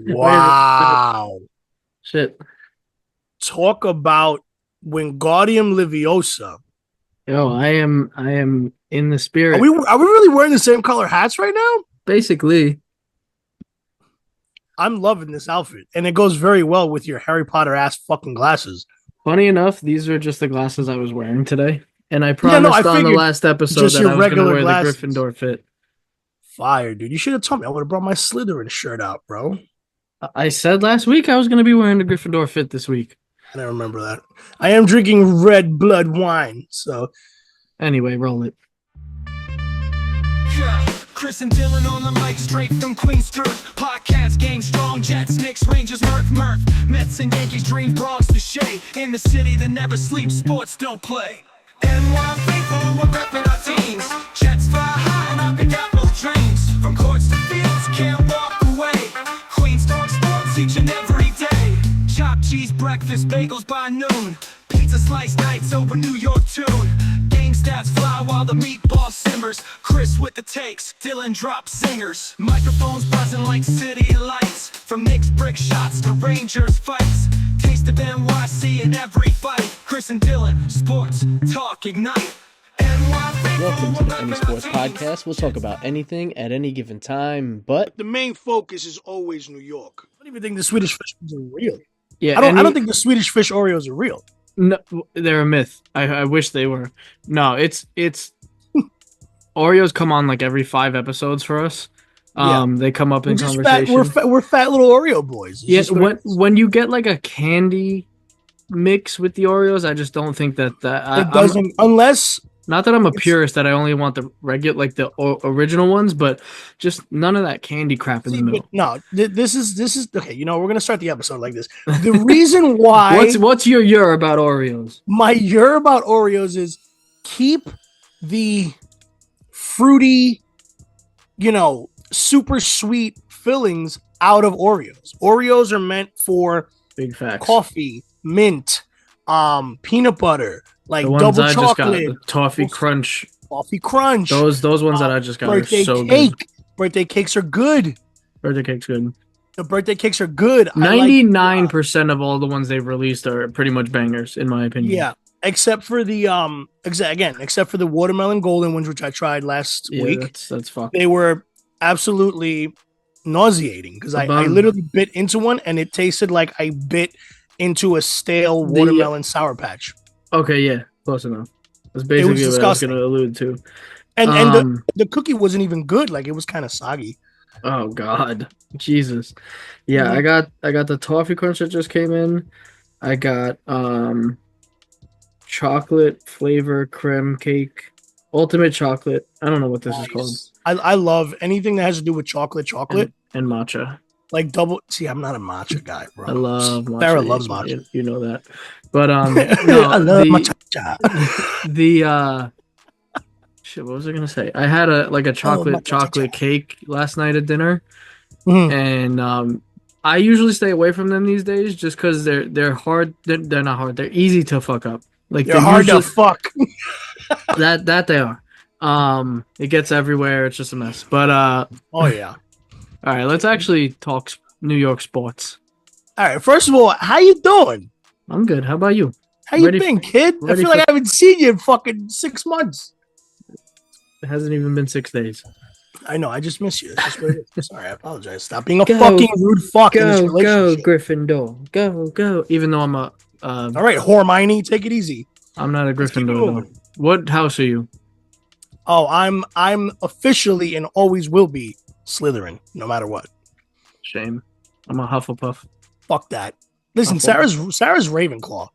Wow. Shit. Talk about Wingardium Leviosa. Yo, I am in the Are we spirit. are we really wearing the same color hats right now? Basically, I'm loving this outfit, and it goes very well with your Harry Potter ass fucking glasses. funny enough, these are just the glasses I was wearing today. And I Yeah, no, I promised on the figured last episode just that your I was gonna regular wear the glasses. Gryffindor fit. Fire, dude. You should have told me. I would have brought my Slytherin shirt out, bro. I said last week I was gonna be wearing the Gryffindor fit this week. I don't remember that. I am drinking red blood wine, so Anyway, roll it. Yeah, Chris and Dylan on the mic, straight from Queens Turf. Podcast game strong, Jets, Knicks, Rangers, Murph. Mets and Yankees, dream Bronx to shade. In the city that never sleeps, sports don't play. NY faithful, we're repping our teams. Jets fly high and I pick out both dreams. From courts to fields, can't walk away. Queens talk sports each and every day. Chopped cheese breakfast, bagels by noon. Pizza slice nights over New York tune. Game stats fly while the meatball simmers. Chris with the takes, Dylan drops singers. Microphones buzzing like city lights. From Knicks brick shots to Rangers fights. Taste of NYC in every fight. Chris and Dylan, sports talk ignite. Welcome to the Any Sports Podcast. We'll talk about anything at any given time, but the main focus is always New York. I don't even think the Swedish fish ones are real. yeah, I don't think the Swedish fish Oreos are real. no, they're a myth. I wish they were. No, it's Oreos come on like every 5 episodes for us. They come up in conversation. We're fat little Oreo boys. It's Yeah, just what it is. when you get like a candy mix with the Oreos, I just don't think that It doesn't unless not that I'm a purist that I only want the regular like the original ones, but just none of that candy crap in the middle. no. This is okay. You know, we're gonna start the episode like this. The reason why What's your about Oreos? my year about Oreos is keep the fruity, super sweet fillings out of Oreos. Oreos are meant for Big facts. coffee, mint, peanut butter, like The ones double I just got, chocolate, the toffee crunch. coffee crunch. Those ones that I just got are birthday so cake. good. Birthday cakes are good. Birthday cake's good. The birthday cakes are good. 99% of all the ones they've released are pretty much bangers, in my opinion. Yeah, except for the except for the watermelon golden ones, which I tried last week. That's fucked. They were absolutely nauseating because I literally bit into one and it tasted like I bit into a stale watermelon Sour Patch. Okay, yeah, close enough. That's basically what I was going to allude to. And the cookie wasn't even good. Like it was kind of soggy. Oh God, Jesus. Yeah, I got the toffee crunch that just came in. I got chocolate flavor creme cake, ultimate chocolate. I don't know what this is called. I love anything that has to do with chocolate and matcha. Like double. See, I'm not a matcha guy, bro. I love matcha. Sarah loves matcha. You know that, but no, I love matcha. Shit, what was I gonna say? I had a chocolate cake last night at dinner, and I usually stay away from them these days just because they're hard. They're not hard. They're easy to fuck up. Like they're hard to fuck. that they are. It gets everywhere. It's just a mess. But oh yeah. All right, let's actually talk New York sports. All right, first of all, how you doing? I'm good. How about you? How you been, kid? I feel like I haven't seen you in fucking 6 months. It hasn't even been 6 days. I know. I just miss you. Sorry, I apologize. Stop being a fucking rude fuck in this relationship. Go, Gryffindor. Go. Even though I'm a... all right, Hermione, take it easy. I'm not a Gryffindor, though. What house are you? Oh, I'm officially and always will be Slytherin, no matter what. Shame. I'm a Hufflepuff. Fuck that. Listen, Sarah's Ravenclaw.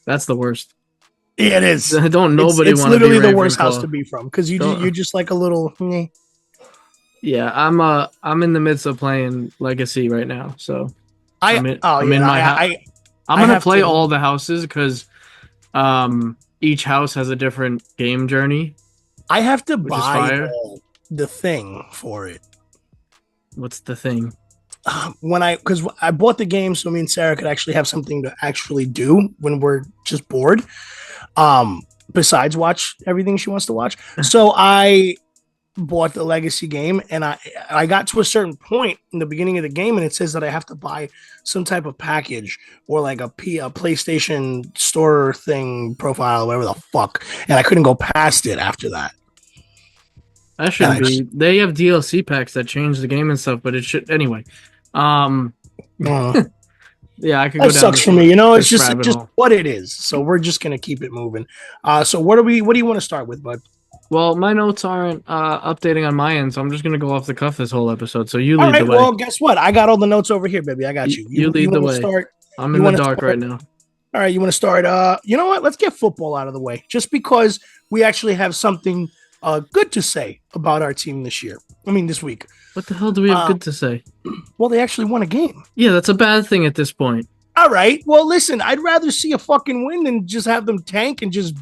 That's the worst. Yeah, it is. Nobody want to be It's literally the worst Ravenclaw. house to be from because you're just like a little. Yeah, I'm in the midst of playing Legacy right now, so I'm in my house. I'm gonna play all the houses because each house has a different game journey. I have to buy the thing for it. What's the thing? Because I bought the game so me and Sarah could actually have something to actually do when we're just bored. Besides watch everything she wants to watch. So I bought the legacy game, and I got to a certain point in the beginning of the game, and it says that I have to buy some type of package or like a PlayStation store thing profile, whatever the fuck, and I couldn't go past it after that. That shouldn't be. They have DLC packs that change the game and stuff, but it should anyway. Yeah, I could. That sucks for me. It's just what it is. So we're just gonna keep it moving. So what do you want to start with, bud? Well, my notes aren't updating on my end, so I'm just gonna go off the cuff this whole episode. So you lead the way. Well, guess what? I got all the notes over here, baby. I got you. You lead the way. Start? I'm in the dark right now. All right, you want to start? You know what? Let's get football out of the way, just because we actually have something good to say about our team this year. I mean, this week. What the hell do we have good to say? Well, they actually won a game. Yeah, that's a bad thing at this point. All right. Well, listen, I'd rather see a fucking win than just have them tank and just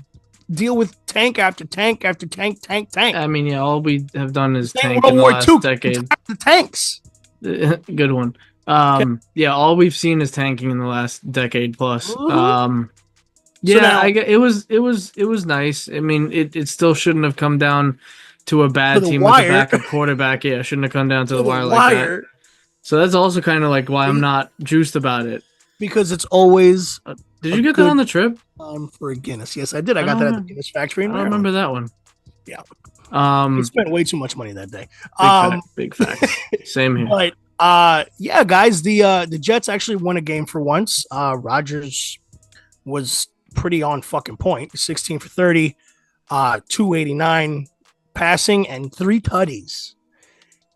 deal with tank after tank after tank. I mean, yeah, all we have done is tank in the last decade. The tanks. Good one. Yeah, all we've seen is tanking in the last decade plus. Yeah, it was nice. I mean, it still shouldn't have come down to a bad team with a backup quarterback. Yeah, shouldn't have come down to the wire like that. So that's also kind of like why I'm not juiced about it. Because it's always. Did you get that on the trip? For a Guinness. Yes, I did. I got that at the Guinness factory. I remember that one. Yeah. We spent way too much money that day. Big fact. Same here. But yeah, guys, the Jets actually won a game for once. Rodgers was pretty on fucking point. 16 for 30, 289 passing, and 3 tutties.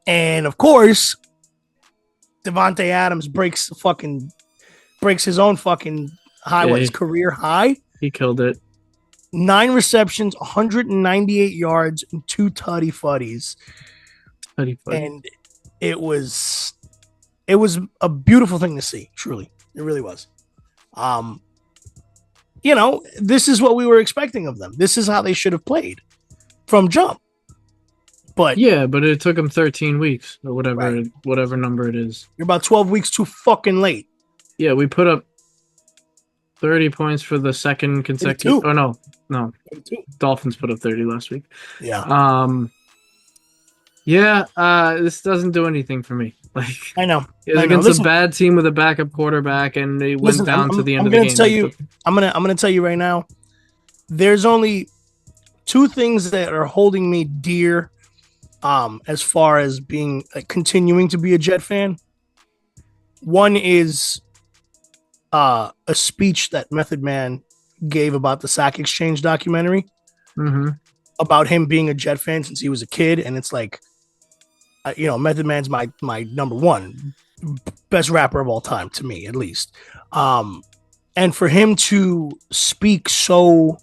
And of course, Devontae Adams breaks his own fucking high, his career high. He killed it. 9 receptions, 198 yards, and 2 tutty fuddies. And it was a beautiful thing to see. Truly, it really was. This is what we were expecting of them. This is how they should have played from jump. But yeah, but it took them 13 weeks or whatever number it is. You're about 12 weeks too fucking late. Yeah, we put up 30 points for the second consecutive. 32. Oh no. 32. Dolphins put up 30 last week. Yeah. This doesn't do anything for me. Like I know. It was against a bad team with a backup quarterback, and they went down to the end of the game. I'm gonna tell you right now. There's only 2 things that are holding me dear, as far as being continuing to be a Jet fan. One is a speech that Method Man gave about the Sack Exchange documentary, about him being a Jet fan since he was a kid, and it's like. Method Man's my number 1 best rapper of all time, to me, at least. And for him to speak so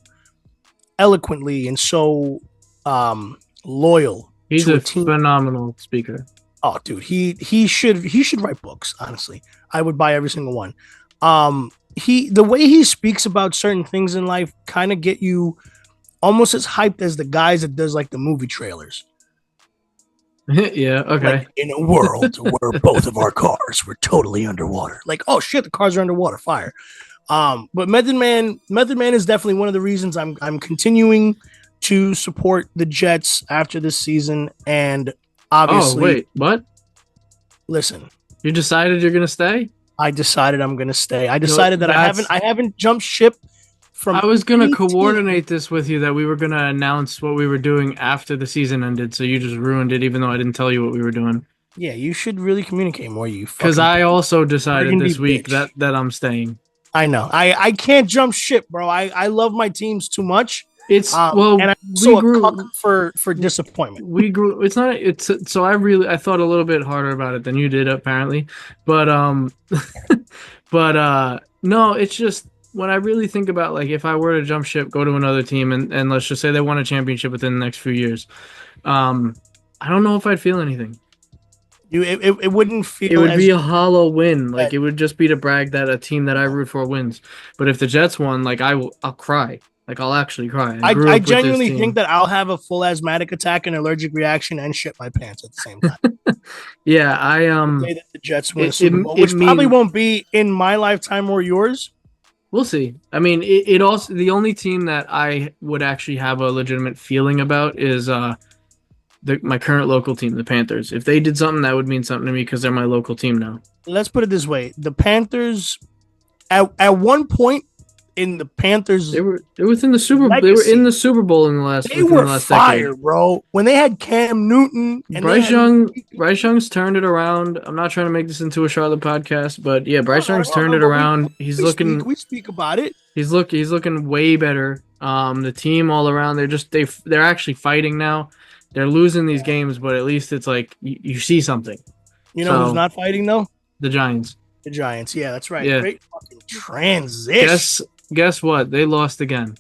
eloquently and so loyal, he's a phenomenal speaker. Oh, dude, he should write books. Honestly, I would buy every single one. The way he speaks about certain things in life kind of get you almost as hyped as the guys that does like the movie trailers. Yeah, okay. Like in a world where both of our cars were totally underwater. Like, oh shit, the cars are underwater, fire. But Method Man is definitely one of the reasons I'm continuing to support the Jets after this season. And obviously, oh wait, what? Listen, you decided you're gonna stay? I decided I'm gonna stay. I decided that I haven't jumped ship. I was going to coordinate this with you, that we were going to announce what we were doing after the season ended, so you just ruined it, even though I didn't tell you what we were doing. Yeah, you should really communicate more, you fucking... Because I also decided this week that I'm staying. I know. I can't jump ship, bro. I love my teams too much. It's and I'm so a cuck for disappointment. We grew. It's not. It's so I thought a little bit harder about it than you did, apparently. But no, it's just... When I really think about, like, if I were to jump ship, go to another team, and let's just say they won a championship within the next few years, I don't know if I'd feel anything. It wouldn't feel. It would be a hollow win. Like, it would just be to brag that a team that I root for wins. But if the Jets won, like, I'll cry. Like, I'll actually cry. I genuinely think that I'll have a full asthmatic attack, and allergic reaction, and shit my pants at the same time. Yeah, the day that the Jets win, which probably won't be in my lifetime or yours. We'll see. I mean, it also, the only team that I would actually have a legitimate feeling about is my current local team, the Panthers. If they did something, that would mean something to me because they're my local team now. Let's put it this way: the Panthers, at one point in the Panthers, they were within the Super. Legacy, they were in the Super Bowl in the last. They were fire, decade. Bro. When they had Cam Newton and Bryce Young's turned it around. I'm not trying to make this into a Charlotte podcast, but yeah, Bryce Young's turned it around. He's looking. We speak about it. He's looking way better. The team all around, they're actually fighting now. They're losing these games, but at least it's like you see something. You know who's not fighting though? The Giants. The Giants, yeah, that's right. Yeah. Great fucking transition. Guess what? They lost again.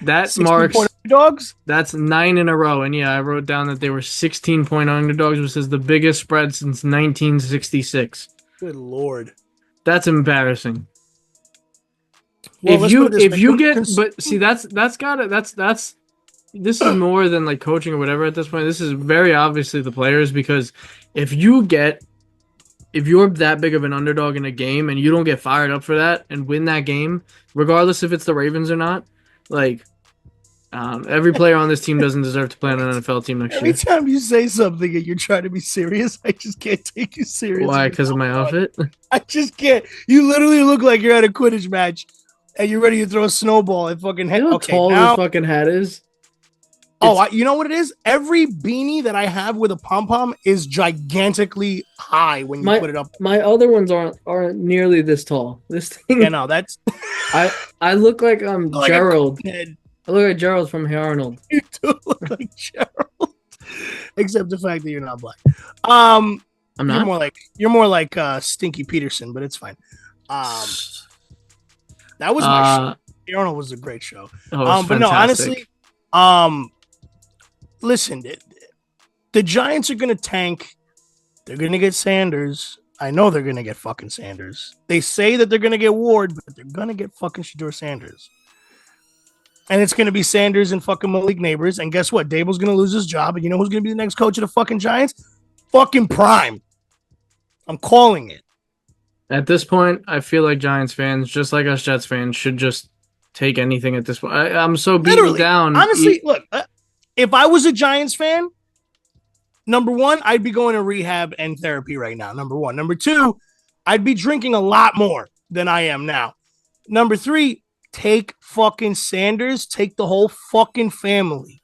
That marks underdogs. That's 9 in a row, and yeah, I wrote down that they were 16-point underdogs, which is the biggest spread since 1966. Good Lord, that's embarrassing. Well, if you get, but see, that's this is more than like coaching or whatever at this point. This is very obviously the players, because if you're that big of an underdog in a game and you don't get fired up for that and win that game, regardless if it's the Ravens or not, like every player on this team doesn't deserve to play on an NFL team next year. Every time you say something and you're trying to be serious, I just can't take you serious. Why? Because of my outfit? I just can't. You literally look like you're at a Quidditch match and you're ready to throw a snowball at fucking head. You know how tall this fucking hat is? You know what it is? Every beanie that I have with a pom-pom is gigantically high when you put it up. My other ones aren't nearly this tall. This thing. Yeah, no, that's. I look like Gerald. I look like Gerald from Hey Arnold. You do look like Gerald, except the fact that you're not black. I'm not. You're more like Stinky Peterson, but it's fine. That was my show. Hey Arnold was a great show. But no, honestly, listen, the Giants are going to tank. They're going to get Sanders. I know they're going to get fucking Sanders. They say that they're going to get Ward, but they're going to get fucking Shedeur Sanders. And it's going to be Sanders and fucking Malik Neighbors. And guess what? Dable's going to lose his job. And you know who's going to be the next coach of the fucking Giants? Fucking Prime. I'm calling it. At this point, I feel like Giants fans, just like us Jets fans, should just take anything at this point. I'm so beaten down. Honestly, look, if I was a Giants fan, number one, I'd be going to rehab and therapy right now. Number one. Number two, I'd be drinking a lot more than I am now. Number three, take fucking Sanders. Take the whole fucking family.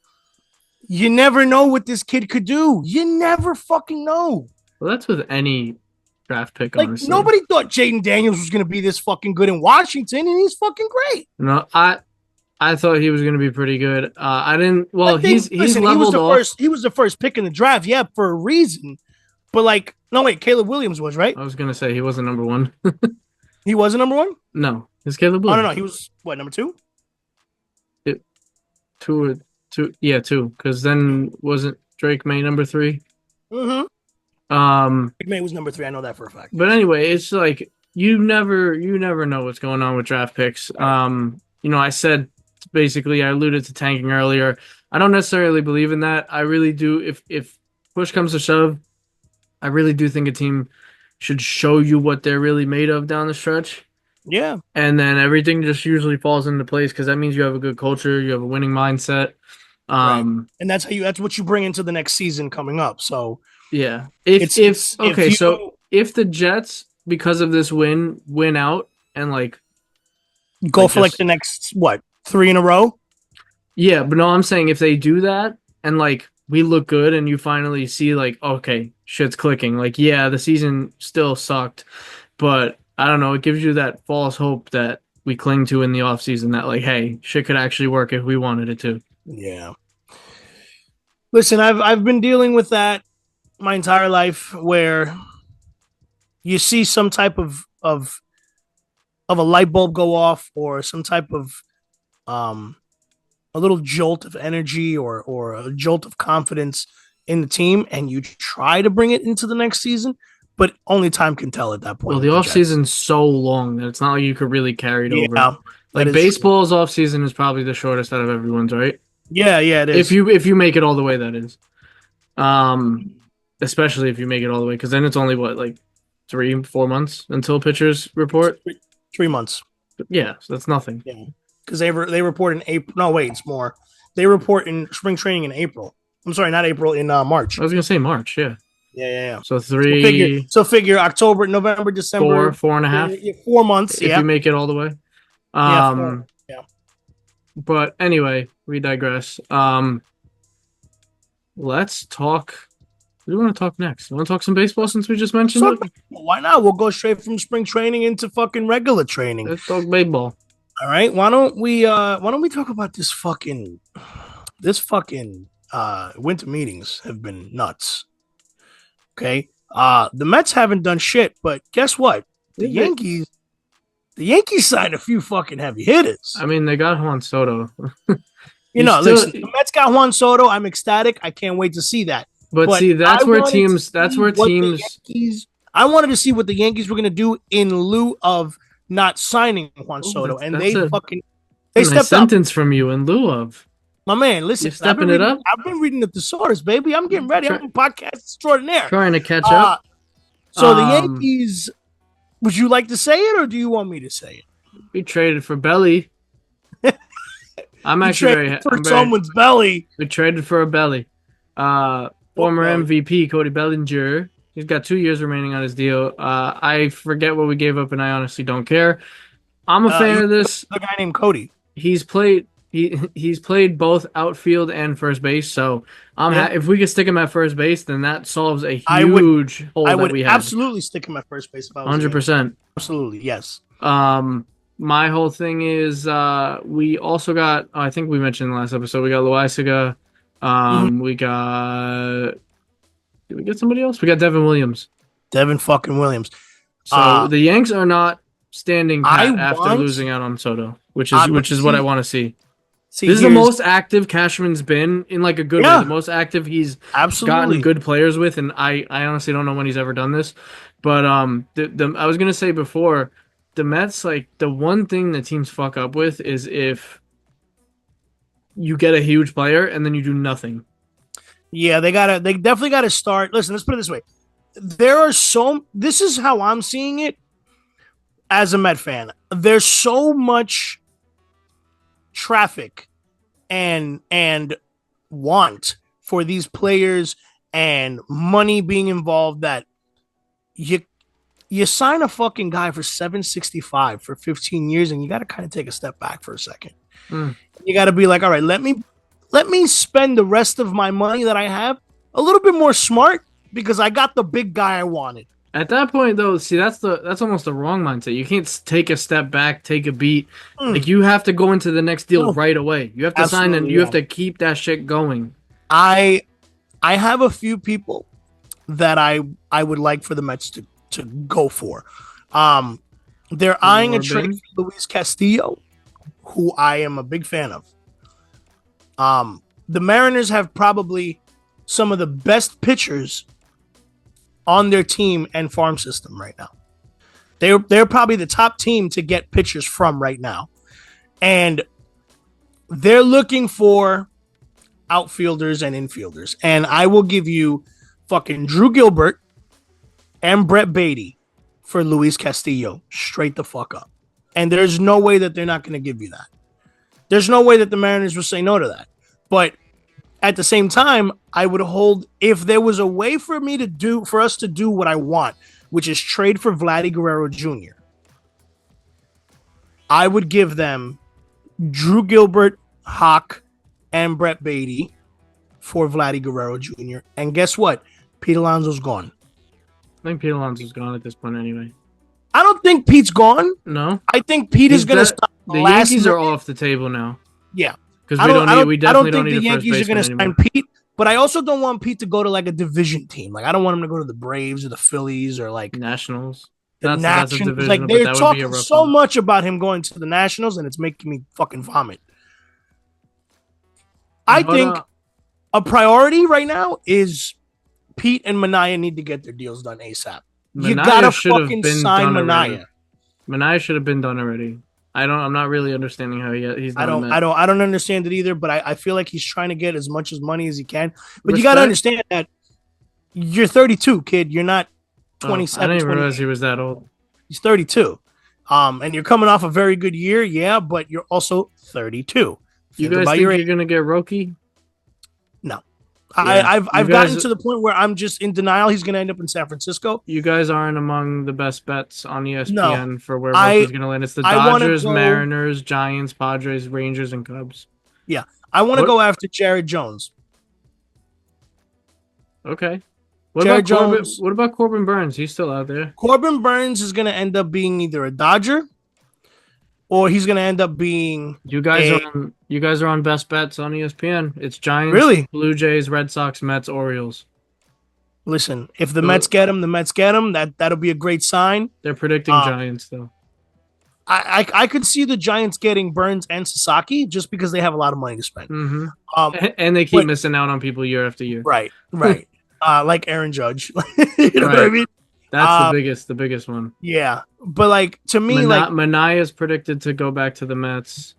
You never know what this kid could do. You never fucking know. Well, that's with any draft pick, like, honestly. Nobody thought Jaden Daniels was going to be this fucking good in Washington, and he's fucking great. No, I thought he was going to be pretty good. I didn't. Well, he's leveled off. He was the first pick in the draft, yeah, for a reason. But like, no, wait, Caleb Williams was, right? I was going to say he wasn't number one. He wasn't number one? No, it's Caleb Williams. Oh, no, he was what, number two? Two. Two. Because then wasn't Drake May number 3? Mm-hmm. Drake May was number 3. I know that for a fact. But anyway, it's like you never know what's going on with draft picks. I said. Basically, I alluded to tanking earlier. I don't necessarily believe in that. I really do. If push comes to shove, I really do think a team should show you what they're really made of down the stretch. Yeah. And then everything just usually falls into place because that means you have a good culture, you have a winning mindset. Right. And that's what you bring into the next season coming up. So yeah. If the Jets, because of this win out and like go for like the next 3 in a row? Yeah, but no, I'm saying if they do that and like we look good and you finally see like, okay, shit's clicking. Like, yeah, the season still sucked, but I don't know, it gives you that false hope that we cling to in the offseason that like, hey, shit could actually work if we wanted it to. Yeah. Listen, I've been dealing with that my entire life where you see some type of a light bulb go off or some type of a little jolt of energy or a jolt of confidence in the team, and you try to bring it into the next season, but only time can tell at that point. Well, the offseason's so long that it's not like you could really carry it over. Like baseball's offseason is probably the shortest out of everyone's, right? Yeah, it is. If you make it all the way, that is. Especially if you make it all the way, because then it's only 3-4 months until pitchers report. 3 months. Yeah, so that's nothing. Yeah. Because they report in April. No, wait, it's more. They report in spring training in April. I'm sorry, not April, in March. I was gonna say March, yeah. Yeah. So three. So figure October, November, December, 4.5. 4 months. If you make it all the way. Yeah. But anyway, we digress. Let's talk. What do you want to talk next? You want to talk some baseball since we just mentioned it? Why not? We'll go straight from spring training into fucking regular training. Let's talk baseball. All right. Why don't we talk about this fucking winter meetings have been nuts. Okay. The Mets haven't done shit, but guess what? The Yankees signed a few fucking heavy hitters. I mean, they got Juan Soto. Listen, the Mets got Juan Soto. I'm ecstatic. I can't wait to see that. But see, that's where teams. I wanted to see what the Yankees were going to do in lieu of not signing Juan Soto, and they stepped up. From you in lieu of. My man, listen, you're stepping it up. I've been reading the thesaurus, baby. I'm getting ready. I'm a podcast extraordinaire. Trying to catch up. So the Yankees, would you like to say it, or do you want me to say it? We traded for Belly. I'm actually very happy. For someone's belly. We traded for a belly. Former MVP Cody Bellinger. He's got 2 years remaining on his deal. I forget what we gave up, and I honestly don't care. I'm a fan of this. The guy named Cody. He's played both outfield and first base. So if we could stick him at first base, then that solves a huge hole that we have. I would absolutely stick him at first base. 100%. Absolutely, yes. My whole thing is we also got. I think we mentioned in the last episode we got Loaizaga. We got. Did we get somebody else? We got Devin Williams. Devin fucking Williams. So the Yanks are not standing pat after losing out on Soto, which is what I want to see. This is the most active Cashman's been in like a good way. The most active he's gotten good players with, and I honestly don't know when he's ever done this. But I was gonna say before, the Mets, like the one thing that teams fuck up with is if you get a huge player and then you do nothing. Yeah, they definitely gotta start. Listen, let's put it this way. This is how I'm seeing it as a Met fan. There's so much traffic and want for these players and money being involved that you sign a fucking guy for $765 for 15 years, and you got to kind of take a step back for a second. You got to be like, all right, let me spend the rest of my money that I have a little bit more smart because I got the big guy I wanted. At that point, though, see, that's almost the wrong mindset. You can't take a step back, take a beat. Like you have to go into the next deal right away. You have to sign and you have to keep that shit going. I have a few people that I would like for the Mets to go for. They're eyeing a trade for Luis Castillo, who I am a big fan of. The Mariners have probably some of the best pitchers on their team and farm system right now. They're probably the top team to get pitchers from right now. And they're looking for outfielders and infielders. And I will give you fucking Drew Gilbert and Brett Beatty for Luis Castillo straight the fuck up. And there's no way that they're not going to give you that. There's no way that the Mariners will say no to that. But at the same time, I would hold, if there was a way for us to do what I want, which is trade for Vladdy Guerrero Jr., I would give them Drew Gilbert, Hawk, and Brett Beatty for Vladdy Guerrero Jr. And guess what? Pete Alonso's gone. I think Pete Alonso's gone at this point anyway. I don't think Pete's gone. No. I think Pete is going to stop. The Yankees are off the table now. Yeah. Because we definitely don't need a first baseman anymore. I don't think the Yankees are going to sign Pete, but I also don't want Pete to go to like a division team. Like I don't want him to go to the Braves or the Phillies or like Nationals. That's a division, like they're talking so much about him going to the Nationals, and it's making me fucking vomit. I think a priority right now is Pete and Mania need to get their deals done ASAP. You gotta fucking sign Mania. Mania should have been done already. I'm not really understanding how he's done that. I don't understand it either, but I feel like he's trying to get as much as money as he can. But you gotta understand that you're 32, kid. You're not 27. I didn't even realize he was that old. He's 32. And you're coming off a very good year, yeah, but you're also 32. You guys think you're gonna get Roki? No. I've gotten to the point where I'm just in denial. He's going to end up in San Francisco. You guys aren't among the best bets on ESPN for where Russ is going to land. It's the Dodgers, Mariners, Giants, Padres, Rangers, and Cubs. Yeah, I want to go after Jared Jones. Okay. What about Corbin Burns? He's still out there. Corbin Burns is going to end up being either a Dodger, or he's going to end up being. You guys are on best bets on ESPN. It's Giants, Blue Jays, Red Sox, Mets, Orioles. Listen, if the Mets get him, the Mets get him. That'll be a great sign. They're predicting Giants though. I could see the Giants getting Burns and Sasaki just because they have a lot of money to spend. Mm-hmm. And they keep missing out on people year after year. Right. Like Aaron Judge. You know what I mean? That's the biggest one. Yeah. But like to me, Manaea is predicted to go back to the Mets.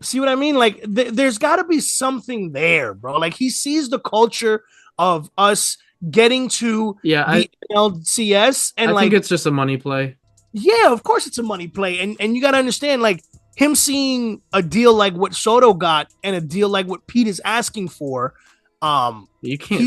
See what I mean? Like there's got to be something there, bro. Like he sees the culture of us getting to the LCS, and I think it's just a money play. Yeah, of course it's a money play, and you got to understand, like him seeing a deal like what Soto got and a deal like what Pete is asking for. You can't.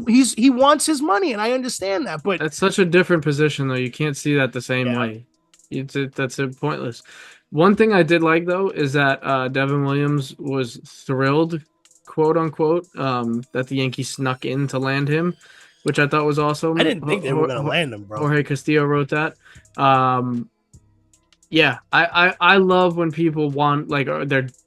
He wants his money, and I understand that, but that's such a different position, though. You can't see that the same way. That's pointless. One thing I did like though is that Devin Williams was thrilled, quote unquote, that the Yankees snuck in to land him, which I thought was awesome. I didn't think they were going to land him, bro. Jorge Castillo wrote that. Yeah, I love when people want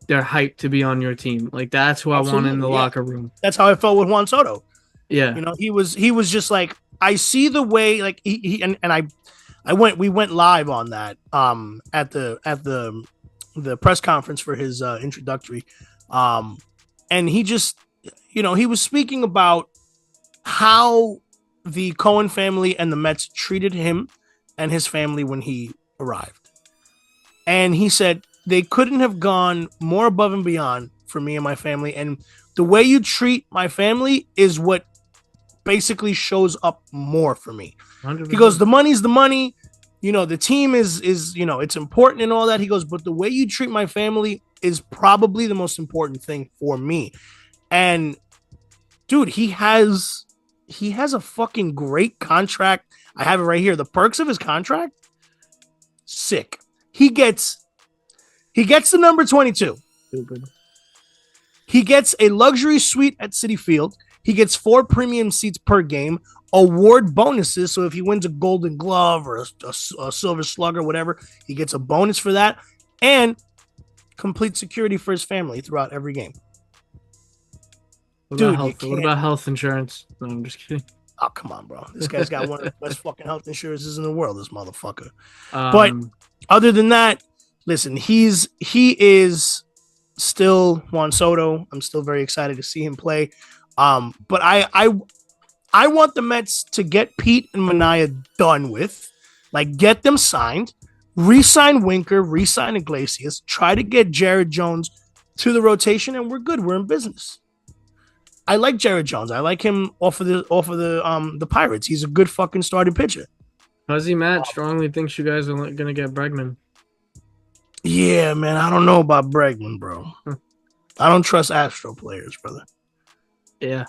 they're hyped to be on your team. Like that's who I want in the locker room. That's how I felt with Juan Soto. Yeah, you know, he was just like, I see the way, like we went live on that at the press conference for his introductory, and he just, you know, he was speaking about how the Cohen family and the Mets treated him and his family when he arrived. And he said they couldn't have gone more above and beyond for me and my family. And the way you treat my family is what basically shows up more for me. 100%. He goes, the money's the money. You know, the team is, you know, it's important and all that. He goes, but the way you treat my family is probably the most important thing for me. And dude, he has a fucking great contract. I have it right here. The perks of his contract, sick. He gets the number 22. Stupid. He gets a luxury suite at Citi Field. He gets 4 premium seats per game, award bonuses. So if he wins a Golden Glove or a Silver Slugger, whatever, he gets a bonus for that, and complete security for his family throughout every game. What about health insurance? No, I'm just kidding. Oh, come on, bro. This guy's got one of the best fucking health insurances in the world, this motherfucker. But other than that, listen, he is still Juan Soto. I'm still very excited to see him play. But I want the Mets to get Pete and Manaea done with. Like, get them signed. Re-sign Winker, re-sign Iglesias. Try to get Jared Jones to the rotation, and we're good. We're in business. I like Jared Jones. I like him off of the Pirates. He's a good fucking starting pitcher. Fuzzy Matt strongly thinks you guys are gonna get Bregman. Yeah, man. I don't know about Bregman, bro. I don't trust Astro players, brother. Yeah.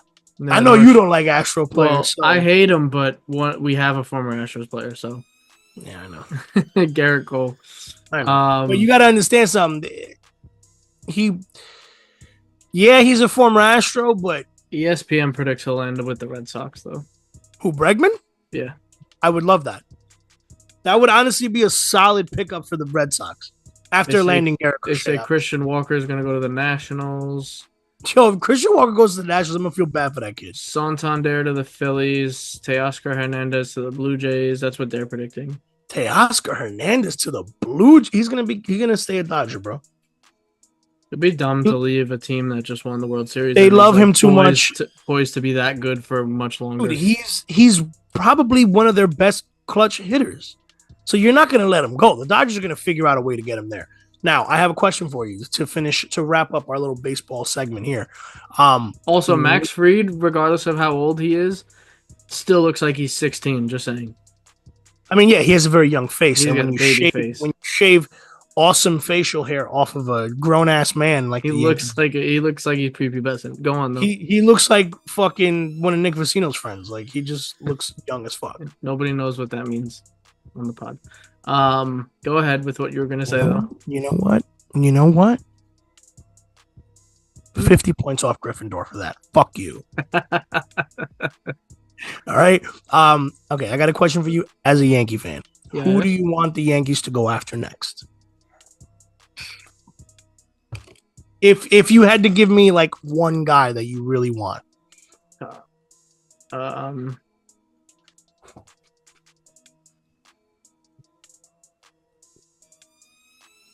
I know you don't like Astro players. Well, so. I hate them, but we have a former Astros player, so. Yeah, I know. Garrett Cole. I know. But you got to understand something. He's a former Astro, but ESPN predicts he'll end with the Red Sox, though. Who, Bregman? Yeah. I would love that. That would honestly be a solid pickup for the Red Sox after landing Garrett. They say Christian Walker is going to go to the Nationals. Yo, if Christian Walker goes to the Nationals, I'm going to feel bad for that kid. Santander to the Phillies. Teoscar Hernandez to the Blue Jays. That's what they're predicting. Teoscar Hernandez to the Blue Jays. He's going to stay a Dodger, bro. It'd be dumb to leave a team that just won the World Series. They love him too much. Poised to be that good for much longer. Dude, he's probably one of their best clutch hitters. So you're not going to let him go. The Dodgers are going to figure out a way to get him there. Now, I have a question for you to wrap up our little baseball segment here. Also, Max Fried, regardless of how old he is, still looks like he's 16, just saying. I mean, yeah, he has a very young face. He's and got a baby face. When you shave awesome facial hair off of a grown ass man. Like he looks like he's prepubescent. Go on though. He looks like fucking one of Nick Vecino's friends. Like he just looks young as fuck. Nobody knows what that means on the pod. Go ahead with what you were gonna say though. You know what? You know what? 50 points off Gryffindor for that. Fuck you. All right. Okay, I got a question for you as a Yankee fan. Yeah. Who do you want the Yankees to go after next? If you had to give me like one guy that you really want.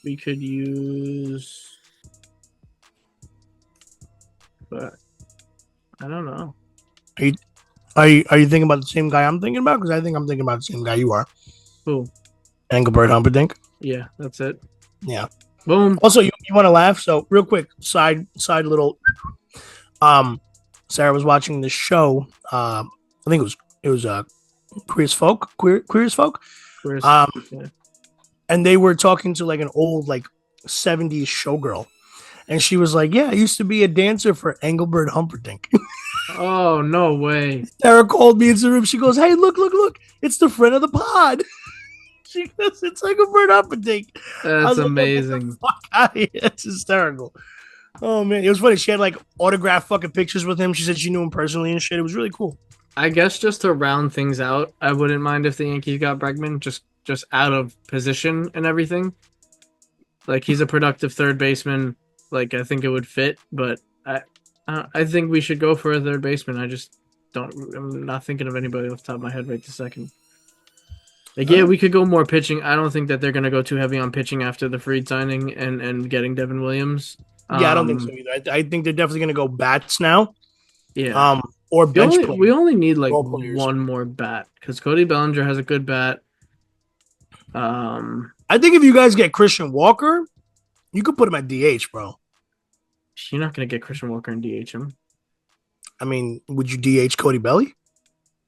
We could use, but I don't know. Are you thinking about the same guy I'm thinking about? Because I think I'm thinking about the same guy you are. Who? Engelbert Humperdinck. Yeah, that's it. Yeah. Boom. Also, you want to laugh? So real quick, side little. Sarah was watching this show. I think it was Queer as Folk. Yeah. And they were talking to like an old like 70s showgirl, and she was like, "Yeah, I used to be a dancer for Engelbert Humperdinck." Oh, no way. Sarah called me into the room. She goes, "Hey, look. It's the friend of the pod." She goes, "It's like a bird Humperdinck." That's amazing. It's hysterical. Oh, man. It was funny. She had like autographed fucking pictures with him. She said she knew him personally and shit. It was really cool. I guess just to round things out, I wouldn't mind if the Yankees got Bregman just out of position and everything. Like, he's a productive third baseman. Like, I think it would fit, but I think we should go for a third baseman. I'm not thinking of anybody off the top of my head right this second. Like, yeah, we could go more pitching. I don't think that they're going to go too heavy on pitching after the Fried signing and getting Devin Williams. Yeah, I don't think so either. I think they're definitely going to go bats now. Yeah. Or bench players. We only need like one more bat because Cody Bellinger has a good bat. I think if you guys get Christian Walker, you could put him at DH, bro. You're not going to get Christian Walker and DH him. I mean, would you DH Cody Belly?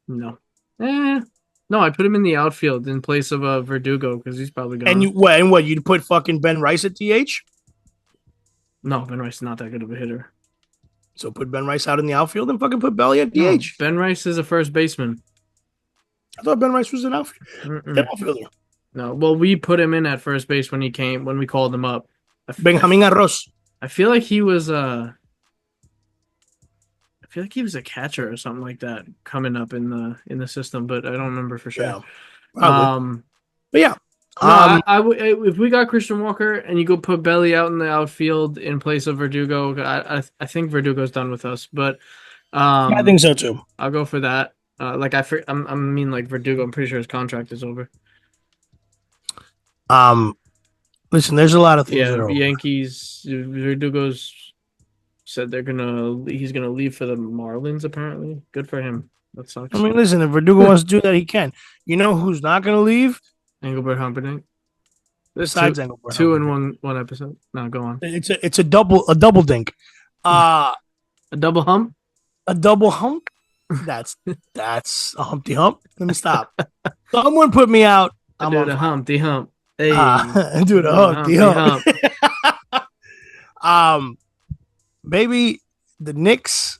No. No, I put him in the outfield in place of Verdugo because he's probably gone. And what? You'd put fucking Ben Rice at DH? No, Ben Rice is not that good of a hitter. So put Ben Rice out in the outfield and fucking put Belly at DH. No, Ben Rice is a first baseman. I thought Ben Rice was an outfielder. No, well, we put him in at first base when we called him up. Benjamin Arroz. I feel like he was a catcher or something like that coming up in the system, but I don't remember for sure. Yeah, but yeah. If we got Christian Walker and you go put Belly out in the outfield in place of Verdugo, I think Verdugo's done with us, but yeah, I think so too. I'll go for that. Like Verdugo, I'm pretty sure his contract is over. Listen, there's a lot of things. Yeah, the Yankees. Verdugo's said he's gonna leave for the Marlins. Apparently, good for him. That sucks. I mean, listen, if Verdugo wants to do that, he can. You know who's not gonna leave? Engelbert Humperdinck. Besides Engelbert, two in one episode. No, go on. It's a double dink. A double hump. A double hump. That's a Humpty Hump. Let me stop. Someone put me out. I'm doing a Humpty Hump. Hey, dude, a Humpty Hump. Baby, the Knicks.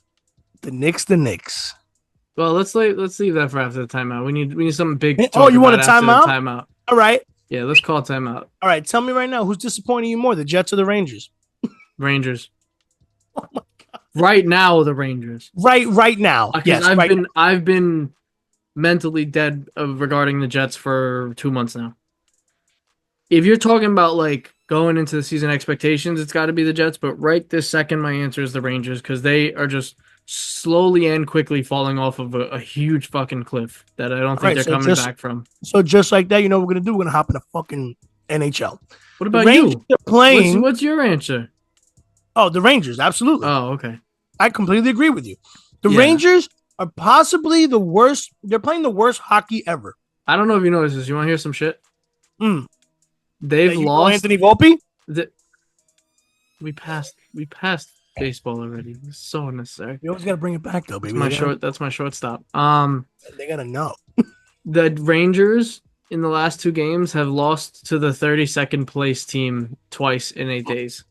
Well, let's leave that for after the timeout. We need something big. Oh, you want a timeout? Timeout. All right. Yeah, let's call a timeout. All right. Tell me right now, who's disappointing you more, the Jets or the Rangers? Rangers. Oh my god. Right now, the Rangers. Right now. Yes. I've been mentally dead regarding the Jets for 2 months now. If you're talking about like going into the season expectations, it's got to be the Jets. But right this second, my answer is the Rangers because they are just slowly and quickly falling off of a huge fucking cliff that I don't think they're coming back from. So just like that, you know what we're going to do? We're going to hop in the fucking NHL. What about you? Playing. What's your answer? Oh, the Rangers. Absolutely. Oh, okay. I completely agree with you. The Rangers are possibly the worst. They're playing the worst hockey ever. I don't know if you noticed this. You want to hear some shit? They've lost Anthony Volpe. We passed baseball already. It's so unnecessary. You always got to bring it back, though, baby. That's my shortstop. They got to know. The Rangers in the last 2 games have lost to the 32nd place team twice in 8 days.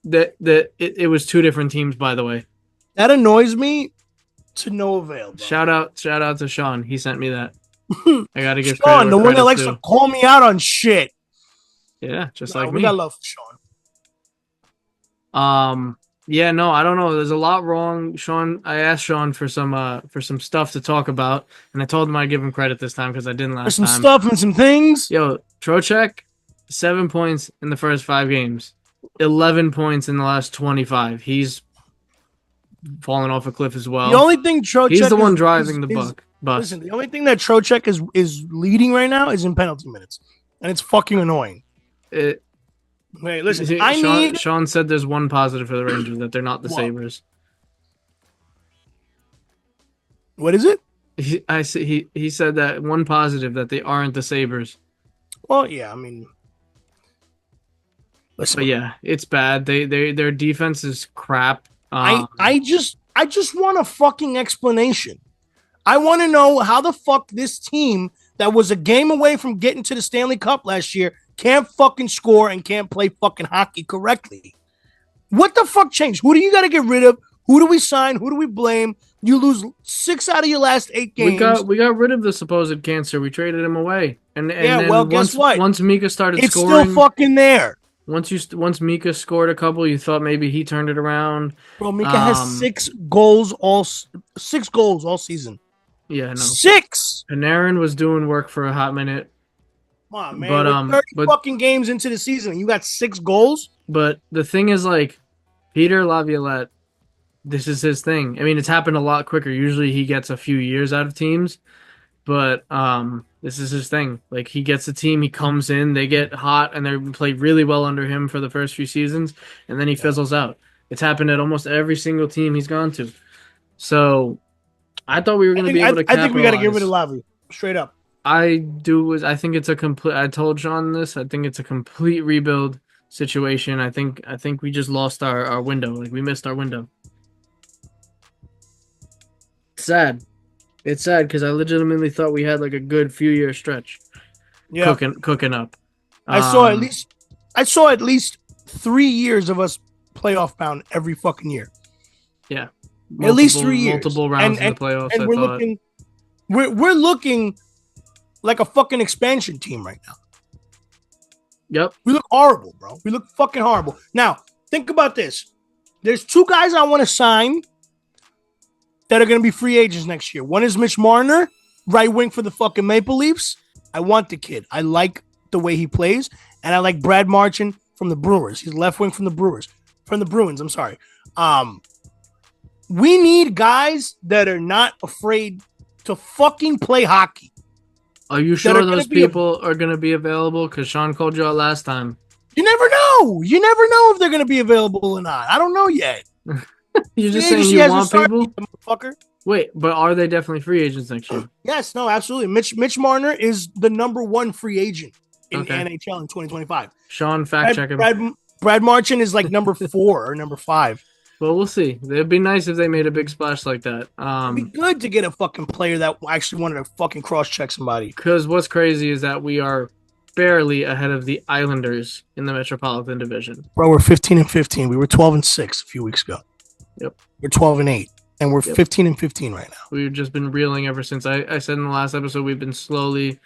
It was 2 different teams, by the way. That annoys me to no avail. Bro. Shout out to Sean. He sent me that. I gotta give Sean, the one that likes to call me out on shit. Yeah, just like me. We got love for Sean. Yeah, no, I don't know. There's a lot wrong. Sean, I asked Sean for some stuff to talk about, and I told him I'd give him credit this time because I didn't last time. Some stuff and some things. Yo, Trocheck, 7 points in the first 5 games, 11 points in the last 25. He's falling off a cliff as well. The only thing he's the one driving the bus. Listen, the only thing that Trocheck is leading right now is in penalty minutes, and it's fucking annoying. Wait, listen. Sean said there's one positive for the Rangers, that they're not the Sabres. What is it? He said that one positive, that they aren't the Sabres. Well, yeah, I mean, listen. But yeah, it's bad. Their defense is crap. I just want a fucking explanation. I want to know how the fuck this team that was a game away from getting to the Stanley Cup last year can't fucking score and can't play fucking hockey correctly. What the fuck changed? Who do you got to get rid of? Who do we sign? Who do we blame? You lose 6 out of your last 8 games. We got rid of the supposed cancer. We traded him away. And yeah, well, guess what? Once Mika started it's scoring, it's still fucking there. Once Mika scored a couple, you thought maybe he turned it around. Bro, Mika has 6 goals all season. Yeah, no. 6. Panarin was doing work for a hot minute. Come on, man. We're 30 fucking games into the season. You got 6 goals? But the thing is, like, Peter Laviolette, this is his thing. I mean, it's happened a lot quicker. Usually he gets a few years out of teams. But this is his thing. Like, he gets a team, he comes in, they get hot, and they play really well under him for the first few seasons, and then he fizzles out. It's happened at almost every single team he's gone to. So I thought we were going to be able to capitalize. I think we got to get rid of Lavi, straight up. I think it's a complete. I told Sean this. I think it's a complete rebuild situation. I think we just lost our window. Like, we missed our window. It's sad. It's sad because I legitimately thought we had like a good few-year stretch. Yeah, cooking up. I saw at least 3 years of us playoff bound every fucking year. Yeah, at least 3 years. Multiple rounds in the playoffs. And we're looking like a fucking expansion team right now. Yep. We look horrible, bro. We look fucking horrible. Now, think about this. There's 2 guys I want to sign that are going to be free agents next year. One is Mitch Marner, right wing for the fucking Maple Leafs. I want the kid. I like the way he plays. And I like Brad Marchand from the Brewers. He's left wing from the Bruins, I'm sorry. We need guys that are not afraid to fucking play hockey. Are you sure those people are going to be available? Because Sean called you out last time. You never know. You never know if they're going to be available or not. I don't know yet. You're just saying you want people? Motherfucker. Wait, but are they definitely free agents next year? Yes, no, absolutely. Mitch Marner is the number 1 free agent in NHL in 2025. Sean, fact check him. Brad Marchand is like number 4 or number 5. Well, we'll see. It'd be nice if they made a big splash like that. It'd be good to get a fucking player that actually wanted to fucking cross-check somebody. Because what's crazy is that we are barely ahead of the Islanders in the Metropolitan Division. Bro, we're 15-15. We were 12-6 a few weeks ago. Yep. We're 12-8. And we're 15-15 right now. We've just been reeling ever since. I said in the last episode we've been slowly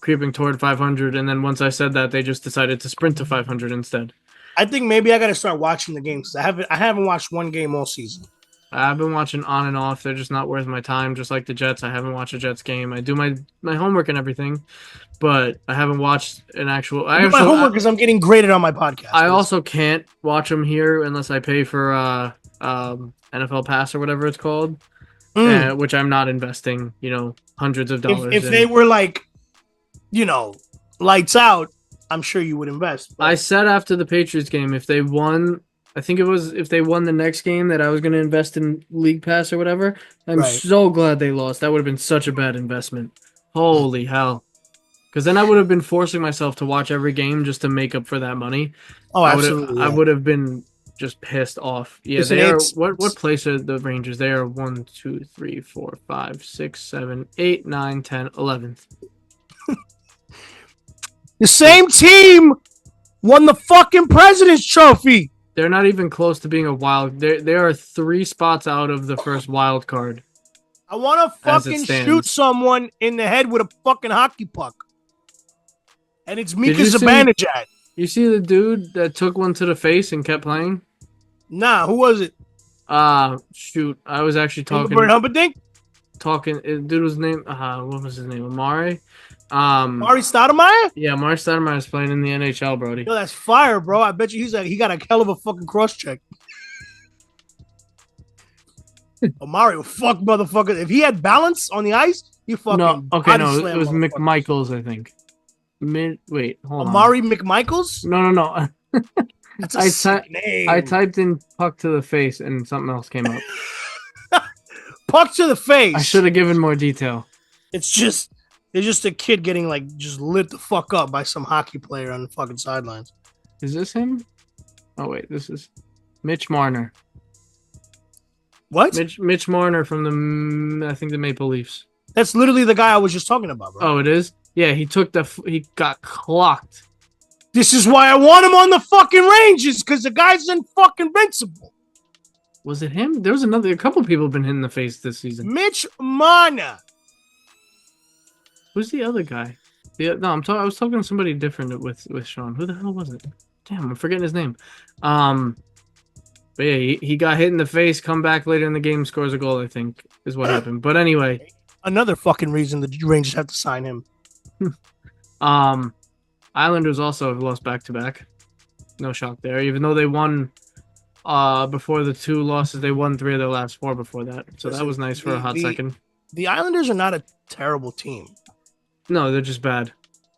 creeping toward 500, and then once I said that, they just decided to sprint to 500 instead. I think maybe I got to start watching the games. I haven't watched one game all season. I've been watching on and off. They're just not worth my time, just like the Jets. I haven't watched a Jets game. I do my homework and everything, but I haven't watched an actual... my homework because I'm getting graded on my podcast. I also can't watch them here unless I pay for NFL Pass or whatever it's called, which I'm not investing, hundreds of dollars if they were like, lights out, I'm sure you would invest. But I said after the Patriots game, if they won, I think it was if they won the next game, that I was going to invest in League Pass or whatever. I'm so glad they lost. That would have been such a bad investment. Holy hell. Because then I would have been forcing myself to watch every game just to make up for that money. Oh, absolutely. I would have been just pissed off. Yeah, they are. What place are the Rangers? They are 1, 2, 3, 4, 5, 6, 7, 8, 9, 10, 11th. The same team won the fucking President's Trophy. They're not even close to being a wild. They are 3 spots out of the first wild card. I want to fucking shoot someone in the head with a fucking hockey puck. And it's Mika Zibanejad. You see the dude that took one to the face and kept playing? Nah, who was it? Shoot. I was actually talking. Dude was name. What was his name? Amari? Mari Stoudemire? Yeah, Mari Stoudemire is playing in the NHL, Brody. Yo, that's fire, bro. I bet you he got a hell of a fucking cross check. Mario, fuck motherfucker. If he had balance on the ice, he fucking it was McMichaels, I think. Wait, hold on. Amari McMichaels? No. That's a sick name. I typed in puck to the face and something else came up. Puck to the face. I should have given more detail. It's just a kid getting just lit the fuck up by some hockey player on the fucking sidelines. Is this him? Oh wait, this is Mitch Marner. What? Mitch Marner from the Maple Leafs. That's literally the guy I was just talking about, bro. Oh, it is? Yeah, he got clocked. This is why I want him on the fucking Rangers, because the guy's invincible. Was it him? There was a couple people have been hit in the face this season. Mitch Marner. Who's the other guy? I was talking to somebody different with Sean. Who the hell was it? Damn, I'm forgetting his name. But yeah, he got hit in the face, come back later in the game, scores a goal, I think, is what happened. But anyway. Another fucking reason the Rangers have to sign him. Islanders also have lost back-to-back. No shock there. Even though they won before the 2 losses, they won 3 of their last 4 before that. So that was nice for a hot second. The Islanders are not a terrible team. No, they're just bad.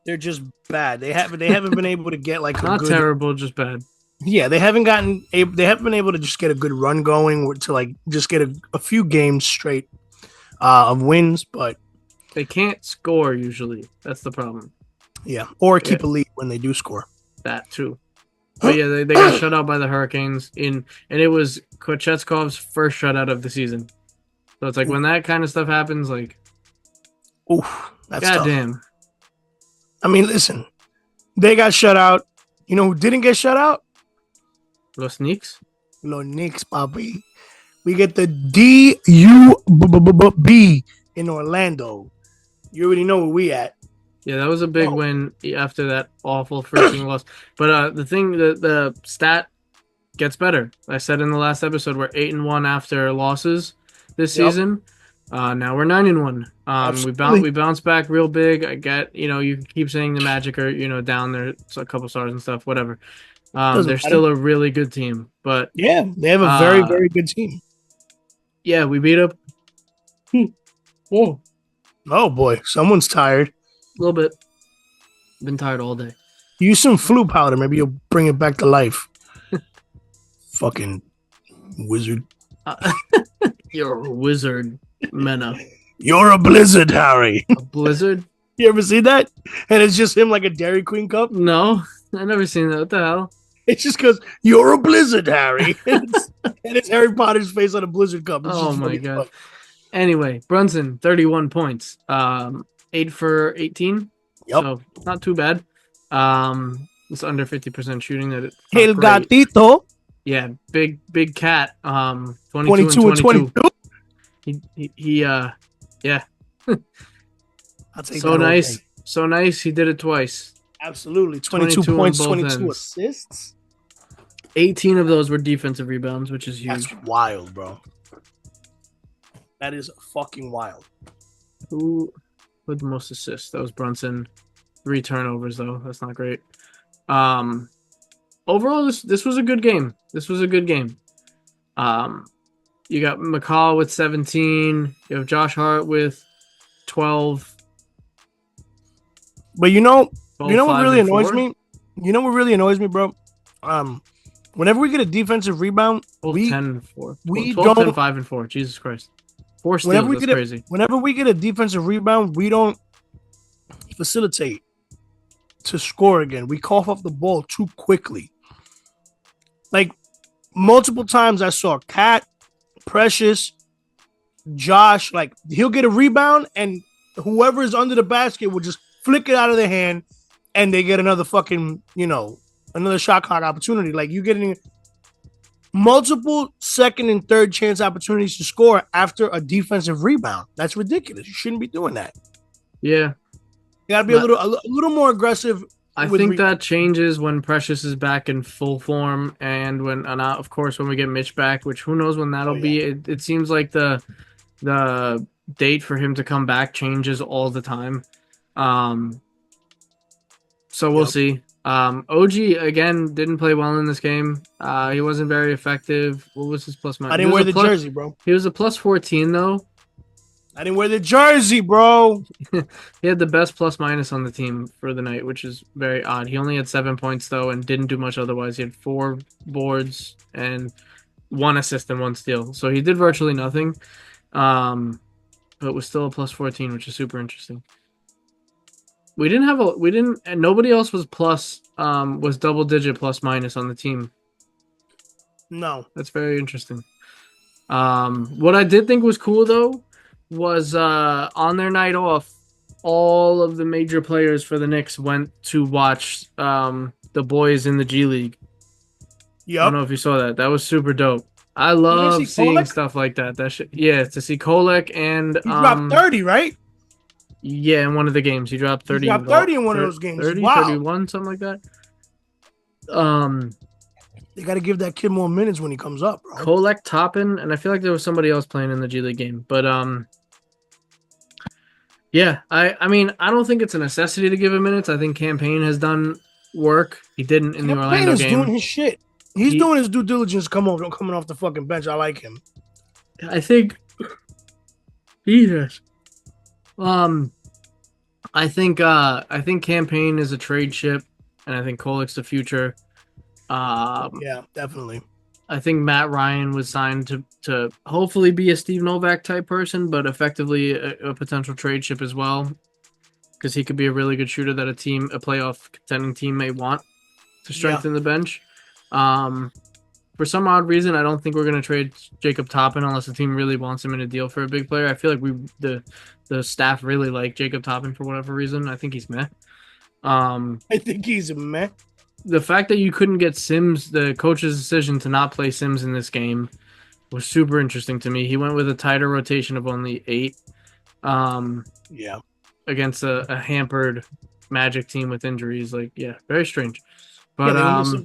They're just bad. They haven't been able to get not terrible, just bad. Yeah, they haven't been able to just get a good run going to just get a few games straight of wins, but they can't score usually. That's the problem. Yeah, or keep a lead when they do score. That too. But yeah, they got shut out by the Hurricanes and it was Kochetskov's first shutout of the season. So it's when that kind of stuff happens, oof, that's goddamn. Tough. I mean, listen, they got shut out. You know who didn't get shut out? Los Knicks? Los Knicks, papi. We get the DUB in Orlando. You already know where we at. Yeah, that was a big win after that awful freaking loss. But the stat gets better. I said in the last episode we're 8-1 after losses this season. Now we're 9-1. We bounced back real big. I get, you can keep saying the Magic are, down there, a couple stars and stuff, whatever. They're still a really good team, but yeah, they have a very, very good team. Yeah, we beat up. Whoa! Oh boy, someone's tired. A little bit. Been tired all day. Use some flu powder. Maybe you'll bring it back to life. Fucking wizard. You're a wizard, Mena. You're a blizzard, Harry. A blizzard? You ever see that? And it's just him like a Dairy Queen cup? No, I never seen that. What the hell? It's just because you're a blizzard, Harry. and it's Harry Potter's face on a blizzard cup. It's oh my god. Anyway, Brunson, 31 points. 8 for 18. Yep. So not too bad. It's under 50% shooting. El Gatito. Yeah, big cat. 22 and 22. Yeah. I'll take so nice. Day. So nice. He did it twice. Absolutely. 22 points, 22 assists. 18 of those were defensive rebounds, which is huge. That's wild, bro. That is fucking wild. Who had the most assists? That was Brunson. 3 turnovers, though. That's not great. Overall, this was a good game. You got McCall with 17. You have Josh Hart with 12. But you know what really annoys me? You know what really annoys me, bro? Whenever we get a defensive rebound, 10-4. We 12, don't 10, 5 and 4. Jesus Christ. 4 steals. That's crazy. Whenever we get a defensive rebound, we don't facilitate to score again. We cough up the ball too quickly. multiple times I saw Cat, Precious, Josh, like he'll get a rebound and whoever is under the basket will just flick it out of their hand and they get another fucking, another shot clock opportunity. Like you getting multiple second and third chance opportunities to score after a defensive rebound. That's ridiculous. You shouldn't be doing that. Yeah. You gotta be a little more aggressive. I think that changes when Precious is back in full form, and of course when we get Mitch back, which who knows when that'll be. It seems like the date for him to come back changes all the time. So we'll see. OG again didn't play well in this game. He wasn't very effective. What was his plus minus? I didn't wear the jersey, bro. He was a plus 14 though. I didn't wear the jersey, bro. He had the best plus minus on the team for the night, which is very odd. He only had 7 points though, and didn't do much otherwise. He had 4 boards and 1 assist and 1 steal, so he did virtually nothing. But was still a plus 14, which is super interesting. And nobody else was was double digit plus minus on the team. No, that's very interesting. What I did think was cool though was on their night off, all of the major players for the Knicks went to watch the boys in the G League. Yep. I don't know if you saw that. That was super dope. I love seeing Kolek? Stuff like that. To see Kolek and he dropped 30, right? Yeah, in one of the games. He dropped 30. He dropped 30 in one of those games. 30, wow. 31, something like that. They got to give that kid more minutes when he comes up, bro. Kolek, Toppin, and I feel like there was somebody else playing in the G League game. But yeah, I mean, I don't think it's a necessity to give him minutes. I think Campaign has done work. He didn't in the Orlando game. Doing his shit. He's doing his due diligence coming off the fucking bench. I like him. I think Jesus. I think Campaign is a trade ship, and I think Kolek's the future. Yeah, definitely. I think Matt Ryan was signed to hopefully be a Steve Novak type person, but effectively a potential trade ship as well, because he could be a really good shooter that a playoff contending team may want to strengthen the bench. For some odd reason, I don't think we're going to trade Jacob Toppin unless the team really wants him in a deal for a big player. I feel like the staff really like Jacob Toppin for whatever reason. I think he's meh. I think he's meh. The fact that you couldn't get Sims, the coach's decision to not play Sims in this game was super interesting to me. He went with a tighter rotation of only 8. Against a hampered Magic team with injuries. Very strange. But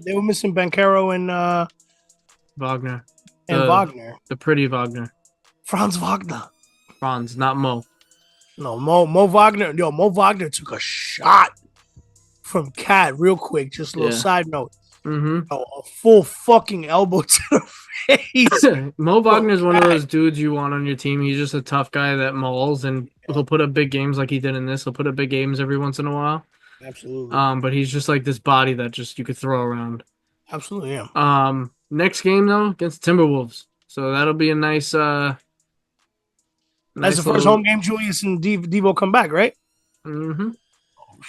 they were missing Banchero and Wagner. Wagner. The pretty Wagner. Franz Wagner. Franz, not Mo. No, Mo Wagner. Yo, Mo Wagner took a shot from Cat real quick. Just a little side note. Mm-hmm. A full fucking elbow to the face. Mo Wagner is one of those dudes you want on your team. He's just a tough guy that mauls, and he'll put up big games like he did in this. He'll put up big games every once in a while. Absolutely. But he's just like this body that just you could throw around. Absolutely, yeah. Next game though against Timberwolves, so that'll be a nice. That's the first home game Julius and Devo come back, right? Mm-hmm.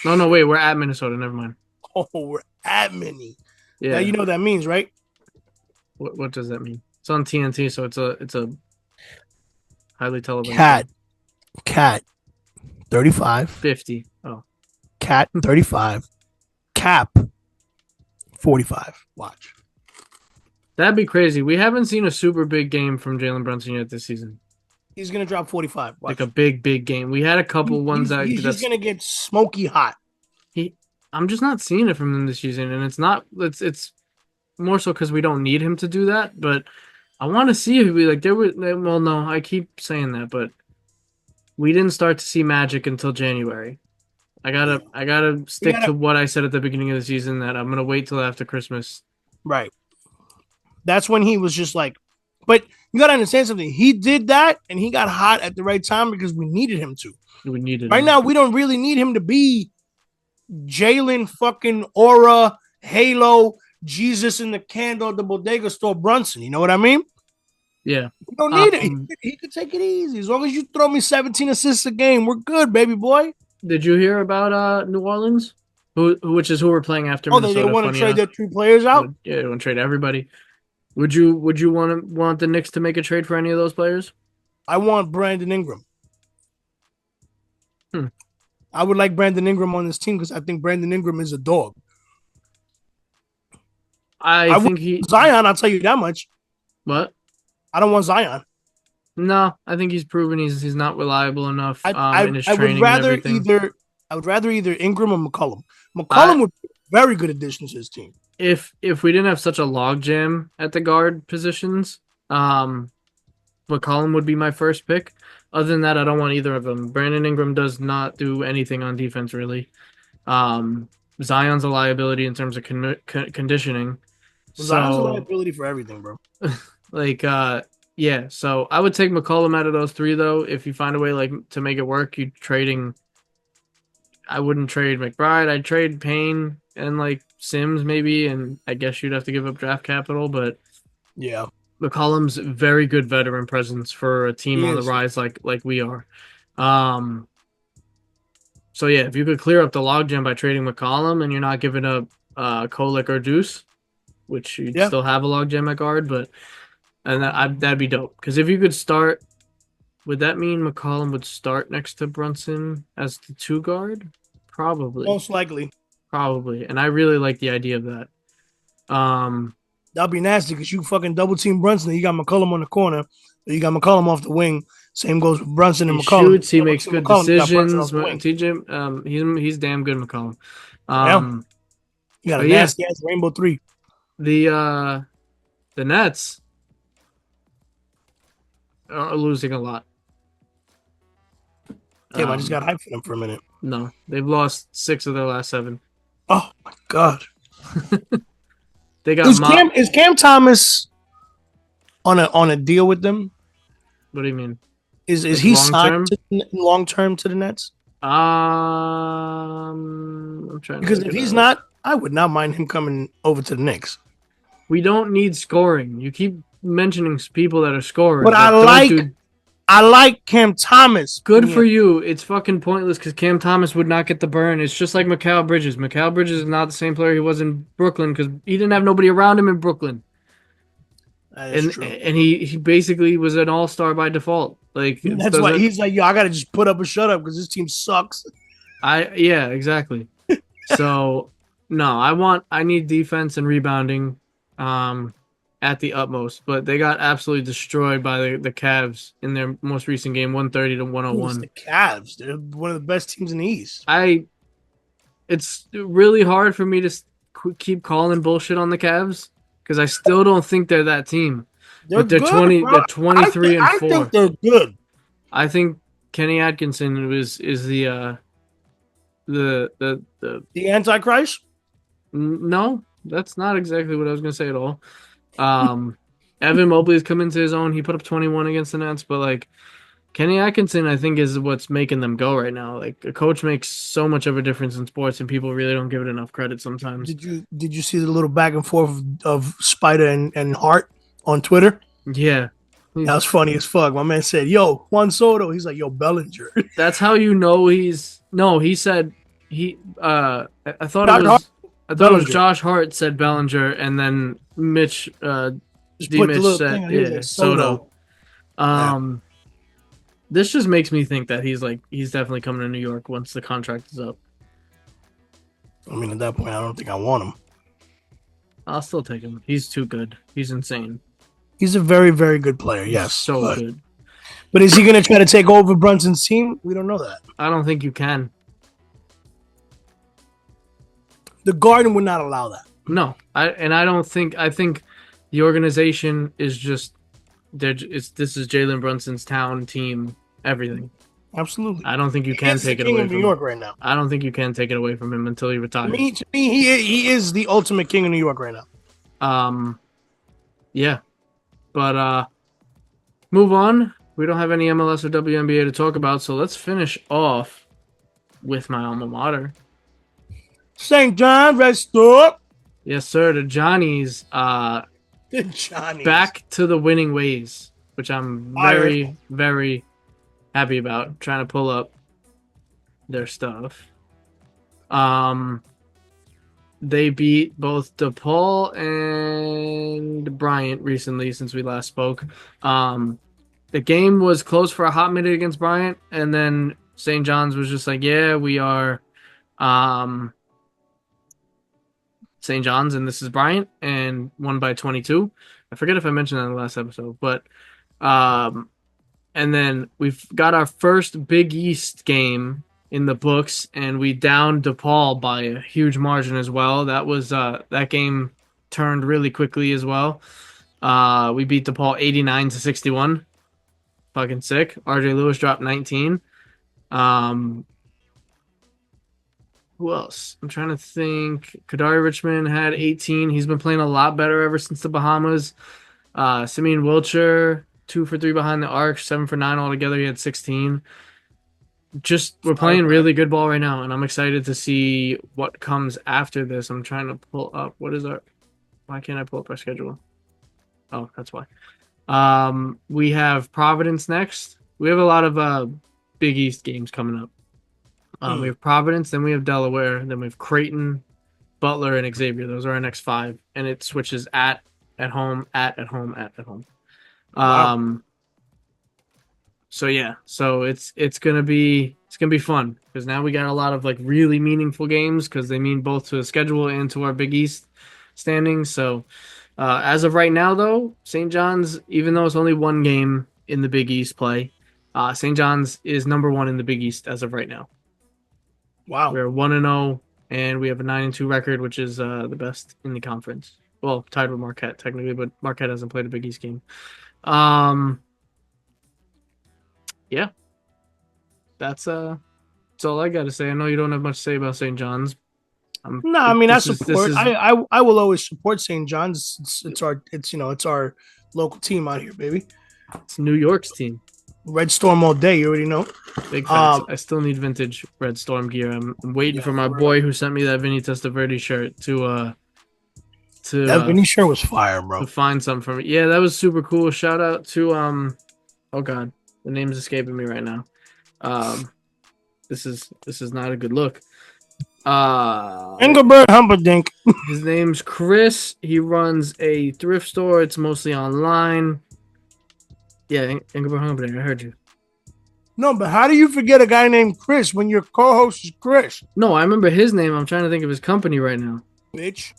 Oh, no, wait, we're at Minnesota. Never mind. Oh, we're at Minnie. Yeah, now you know what that means, right? What does that mean? It's on TNT, so it's a highly televised. Cat, 35, 50. Oh, Cat 35, Cap 45. Watch. That'd be crazy. We haven't seen a super big game from Jalen Brunson yet this season. He's gonna drop 45. Like Watch. a big game. We had a couple ones that he's just gonna get smoky hot. I'm just not seeing it from him this season, and it's more so because we don't need him to do that. But I want to see if no, I keep saying that, but we didn't start to see magic until January. I gotta stick to what I said at the beginning of the season that I'm gonna wait till after Christmas. Right. That's when he was just like, but you gotta understand something. He did that and he got hot at the right time because we needed him to. We needed right him. Now. We don't really need him to be Jalen fucking Aura, Halo, Jesus in the candle at the bodega store Brunson. You know what I mean? Yeah. We don't need it. He could take it easy. As long as you throw me 17 assists a game, we're good, baby boy. Did you hear about New Orleans? Which is who we're playing after Minnesota. They want to trade their 3 players out? Yeah, they want to trade everybody. Would you want the Knicks to make a trade for any of those players? I want Brandon Ingram. I would like Brandon Ingram on this team because I think Brandon Ingram is a dog. I think Zion. I'll tell you that much. What? I don't want Zion. No, I think he's proven he's not reliable enough in his training would rather and everything. I would rather either Ingram or McCollum. McCollum would be a very good addition to his team. If we didn't have such a logjam at the guard positions, McCollum would be my first pick. Other than that, I don't want either of them. Brandon Ingram does not do anything on defense, really. Zion's a liability in terms of conditioning. Zion's a liability for everything, bro. Yeah. So I would take McCollum out of those three, though. If you find a way to make it work, I wouldn't trade McBride. I'd trade Payne and Sims maybe, and I guess you'd have to give up draft capital, but yeah. McCollum's very good veteran presence for a team on the rise like we are. So yeah, if you could clear up the logjam by trading McCollum and you're not giving up Kolek or Deuce, which you'd still have a logjam at guard, that'd be dope. Because if you could start, would that mean McCollum would start next to Brunson as the 2 guard? Probably. Most likely. Probably. And I really like the idea of that. That'd be nasty because you fucking double team Brunson and you got McCollum on the corner. Or you got McCollum off the wing. Same goes with Brunson and McCollum. Shoots, he makes good decisions. TJ, he's damn good, McCollum. You got a nasty ass rainbow 3. The Nets are losing a lot. Damn, I just got hyped for them for a minute. No, they've lost 6 of their last 7. Oh my god. They got is Cam Thomas on a deal with them? What do you mean? Is he signed long term to the Nets? I'm trying because if he's not, I would not mind him coming over to the Knicks. We don't need scoring. You keep mentioning people that are scoring, but I like Cam Thomas. Good for you. It's fucking pointless because Cam Thomas would not get the burn. It's just like Mikal Bridges. Mikal Bridges is not the same player he was in Brooklyn because he didn't have nobody around him in Brooklyn. And he basically was an all-star by default. That's why he's like, yo, I gotta just put up or shut up because this team sucks. Yeah, exactly. So no, I need defense and rebounding. At the utmost, but they got absolutely destroyed by the Cavs in their most recent game, 130-101. The Cavs, they're one of the best teams in the East. It's really hard for me to keep calling bullshit on the Cavs because I still don't think they're that team. They're 23 and 4. I think they're good. I think Kenny Atkinson is the Antichrist. No, that's not exactly what I was going to say at all. Evan Mobley has come into his own. He put up 21 against the Nets, but Kenny Atkinson, I think, is what's making them go right now. A coach makes so much of a difference in sports, and people really don't give it enough credit sometimes. Did you see the little back and forth of Spider and Hart on Twitter? Yeah, that was funny as fuck. My man said, "Yo, Juan Soto." He's like, "Yo, Bellinger." That's how you know he's no. He said he. I thought it was. I thought it was Josh Hart said Bellinger, and then Mitch D-Mitch said Soto. This just makes me think that he's definitely coming to New York once the contract is up. I mean, at that point, I don't think I want him. I'll still take him. He's too good. He's insane. He's a very, very good player. Yes, so good. But is he going to try to take over Brunson's team? We don't know that. I don't think you can. The Garden would not allow that. No, I think the organization is just this is Jalen Brunson's town, team, everything. Absolutely. I don't think you can take it away from New York right now. I don't think you can take it away from him until he retires. To me, he is the ultimate king of New York right now. Yeah. But move on. We don't have any MLS or WNBA to talk about, so let's finish off with my alma mater. St. John, rest up. Yes, sir. The Johnnies. The Johnnies. Back to the winning ways, which I'm very, very happy about. I'm trying to pull up their stuff. they beat both DePaul and Bryant recently since we last spoke. The game was close for a hot minute against Bryant, and then St. John's was just like, yeah, we are St. John's, and this is Bryant, and won by 22. I forget if I mentioned that in the last episode, but and then we've got our first Big East game in the books, and we downed DePaul by a huge margin as well. That was that game turned really quickly as well. We beat DePaul 89-61. Fucking sick. RJ Lewis dropped 19. Who else? I'm trying to think. Kadari Richmond had 18. He's been playing a lot better ever since the Bahamas. Simeon Wilcher, 2 for 3 behind the arc, 7 for 9 altogether. He had 16. Just we're playing really good ball right now, and I'm excited to see what comes after this. I'm trying to pull up why can't I pull up our schedule? Oh, that's why. We have Providence next. We have a lot of Big East games coming up. We have Providence, then we have Delaware, then we have Creighton, Butler, and Xavier. Those are our next 5, and it switches at home, at home, at home. Wow. So yeah, so it's gonna be fun because now we got a lot of like really meaningful games because they mean both to the schedule and to our Big East standings. So as of right now, though, St. John's, even though it's only one game in the Big East play, St. John's is number 1 in the Big East as of right now. Wow, we're 1-0, and we have a 9-2 record, which is the best in the conference. Well, tied with Marquette technically, but Marquette hasn't played a Big East game. Yeah, that's all I got to say. I know you don't have much to say about St. John's. No, I mean I support. I will always support St. John's. It's our local team out here, baby. It's New York's team. Red Storm all day. You already know. Big facts. I still need vintage Red Storm gear. I'm waiting for my boy who sent me that Vinny Testaverde shirt to that Vinny shirt was fire, bro. To find something for me. Yeah, that was super cool. Shout out to oh god, the name's escaping me right now. This is not a good look. Engelbert Humperdinck. His name's Chris. He runs a thrift store. It's mostly online. Yeah, Engelbert Humperdinck. I heard you. No, but how do you forget a guy named Chris when your co-host is Chris? No, I remember his name. I'm trying to think of his company right now. Bitch.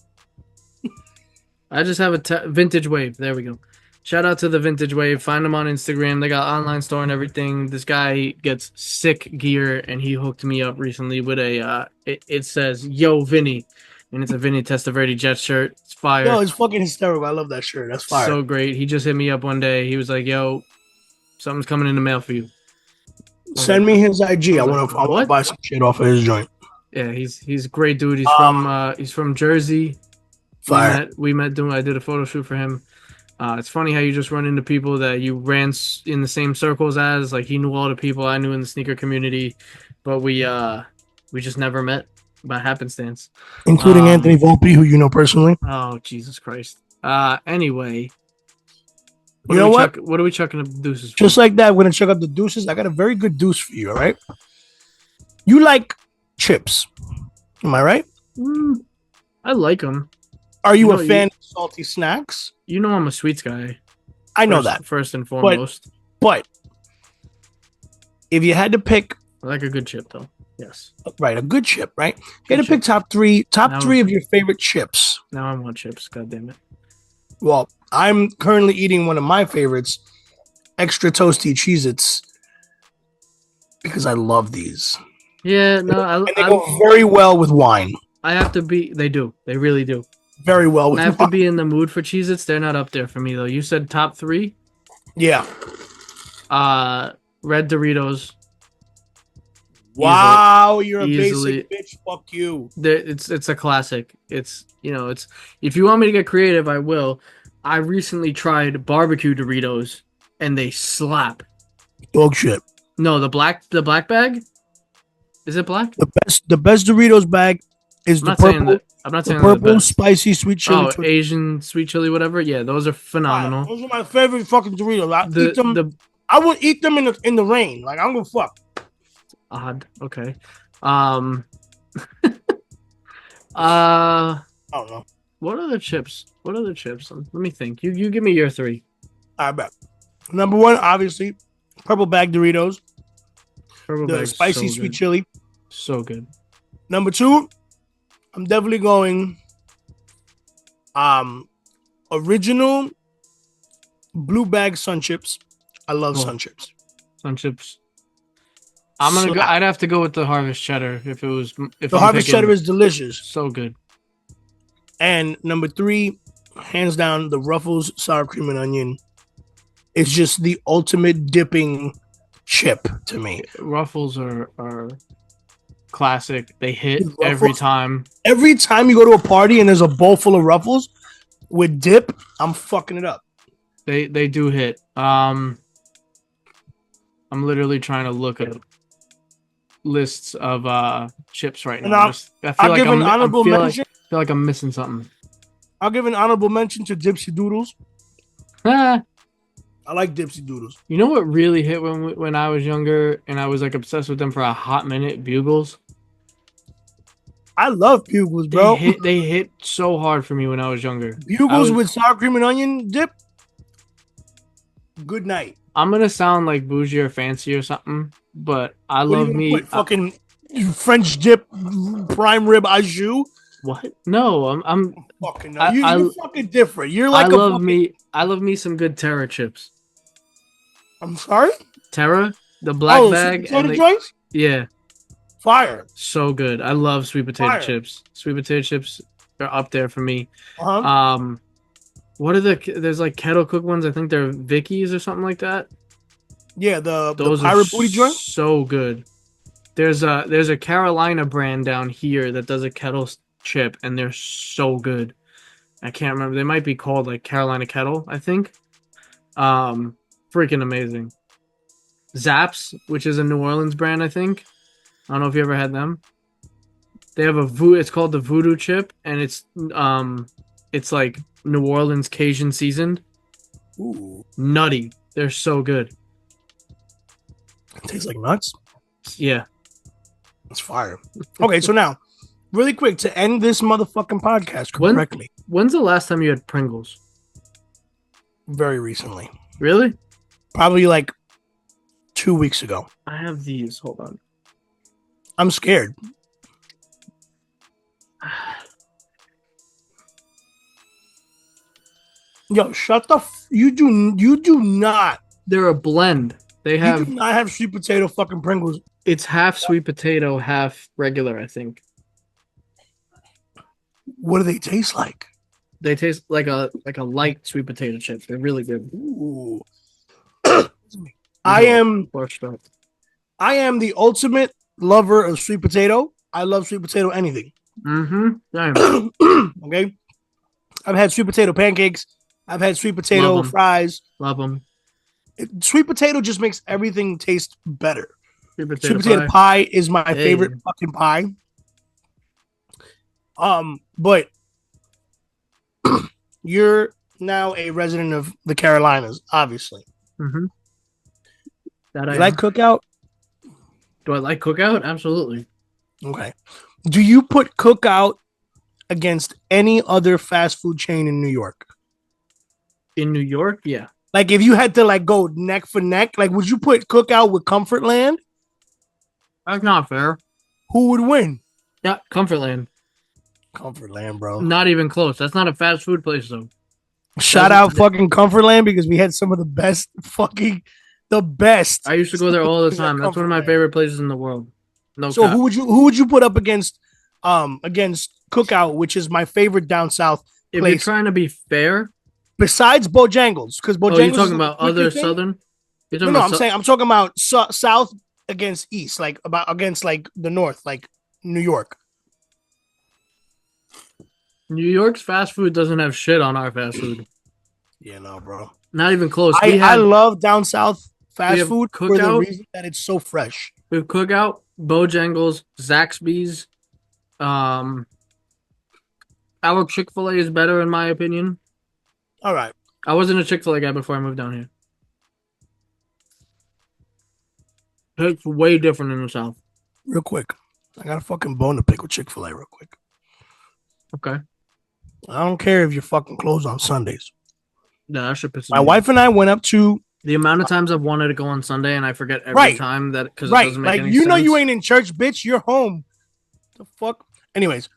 I just have a Vintage Wave. There we go. Shout out to the Vintage Wave. Find them on Instagram. They got online store and everything. This guy gets sick gear, and he hooked me up recently with a. It says "Yo Vinny," and it's a Vinny Testaverde Jet shirt. It's fire. Yo, it's fucking hysterical. I love that shirt. That's fire. So great. He just hit me up one day. He was like, "Yo, something's coming in the mail for you." Send me his IG. I want to buy some shit off of his joint. Yeah, he's a great dude. He's from Jersey. Fire. We met I did a photo shoot for him. It's funny how you just run into people that you ran in the same circles as. Like he knew all the people I knew in the sneaker community, but we just never met by happenstance. Including Anthony Volpe, who you know personally. Oh Jesus Christ! Anyway, what are we chucking up the deuces for? Just like that, we're gonna chuck up the deuces. I got a very good deuce for you. All right. You like chips? Am I right? I like them. Are you a fan of salty snacks? You know I'm a sweets guy. I know that. First and foremost. But if you had to pick... I like a good chip, though. Yes. Right, a good chip, right? You had to pick top three of your favorite chips. Now I want chips, God damn it. Well, I'm currently eating one of my favorites, extra toasty Cheez-Its, because I love these. Yeah, no, and they go very well with wine. They do. They really do. Very well with I have to be in the mood for Cheez-Its. They're not up there for me, though. You said top 3? Yeah. Red Doritos. Wow, you're a basic bitch. Fuck you. It's a classic. It's if you want me to get creative, I will. I recently tried barbecue Doritos, and they slap. Dog shit. No, the black bag. Is it black? The best Doritos bag is the purple. I'm not saying the purple spicy sweet chili. Oh, Asian sweet chili, whatever. Yeah, those are phenomenal. Those are my favorite fucking Doritos. I would eat them in the rain. Like I'm gonna fuck. Odd. Okay. I don't know. What are the chips? Let me think. You give me your three. I bet. Number one, obviously, purple bag Doritos. The spicy sweet chili. So good. Number two, I'm definitely going original blue bag Sun Chips. I love Sun Chips. Sun Chips. I'd have to go with the Harvest Cheddar if the Harvest Cheddar is delicious. So good. And number three, hands down, the Ruffles sour cream and onion is just the ultimate dipping chip to me. Ruffles are classic. They hit every time. Every time you go to a party and there's a bowl full of Ruffles with dip, I'm fucking it up. They do hit. I'm literally trying to look at lists of chips right now. I'll give an honorable mention. I feel like I'm missing something. I'll give an honorable mention to Dipsy Doodles. I like Dipsy Doodles. You know what really hit when I was younger and I was like obsessed with them for a hot minute? Bugles. I love Bugles, bro. They hit so hard for me when I was younger. Bugles with sour cream and onion dip. Good night. I'm gonna sound like bougie or fancy or something, but I love me fucking French dip prime rib au jus. What? No, I'm fucking. You're fucking different. You're like I love me some good Terra chips. I'm sorry. Terra, the black bag, and joints. Yeah, fire. So good. I love sweet potato chips. Sweet potato chips are up there for me. What are there's like kettle cooked ones? I think they're Vicky's or something like that. Yeah, those pirate booty joint. So good. There's a Carolina brand down here that does a kettle chip, and they're so good. I can't remember. They might be called like Carolina Kettle, I think. Freaking amazing. Zaps, which is a New Orleans brand, I think. I don't know if you ever had them. They have it's called the Voodoo chip, and it's like New Orleans Cajun seasoned. Ooh. Nutty. They're so good. It tastes like nuts. Yeah. It's fire. Okay, so now, really quick, to end this motherfucking podcast correctly. When's the last time you had Pringles? Very recently. Really? Probably like 2 weeks ago. I have these. Hold on. I'm scared. Yo, shut the you do not. They're a blend. You do not have sweet potato fucking Pringles. It's half sweet potato, half regular, I think. What do they taste like? They taste like a light sweet potato chip. They're really good. Ooh. I am the ultimate lover of sweet potato. I love sweet potato anything. Mm-hmm. Okay. I've had sweet potato pancakes. I've had sweet potato fries. Love them. Sweet potato just makes everything taste better. Sweet potato pie is my favorite fucking pie. But you're now a resident of the Carolinas, obviously. Mm-hmm. Do you like Cookout? Do I like Cookout? Absolutely. Okay. Do you put Cookout against any other fast food chain in New York? In New York, yeah. Like if you had to like go neck for neck, like would you put Cookout with Comfortland? That's not fair. Who would win? Yeah, Comfortland. Comfortland, bro. Not even close. That's not a fast food place though. Shout out fucking Comfortland because we had some of the best the best. I used to go there all the time. That's one of my favorite places in the world. No. So who would you put up against Cookout, which is my favorite down south place? If you're trying to be fair, besides Bojangles, because Bojangles. You're talking about other southern. I'm talking about south against east, like against like the north, like New York. New York's fast food doesn't have shit on our fast food. Yeah, no, bro. Not even close. I love down south fast food for the reason that it's so fresh. We have Cookout, Bojangles, Zaxby's. Our Chick-fil-A is better in my opinion. All right. I wasn't a Chick-fil-A guy before I moved down here. It's way different in the South. Real quick. I got a fucking bone to pick with Chick-fil-A real quick. Okay. I don't care if you're fucking closed on Sundays. No, that should piss My wife and I went up to the amount of times I've wanted to go on Sunday and I forget every time that because it doesn't make any sense. You know you ain't in church, bitch. You're home. The fuck. Anyways,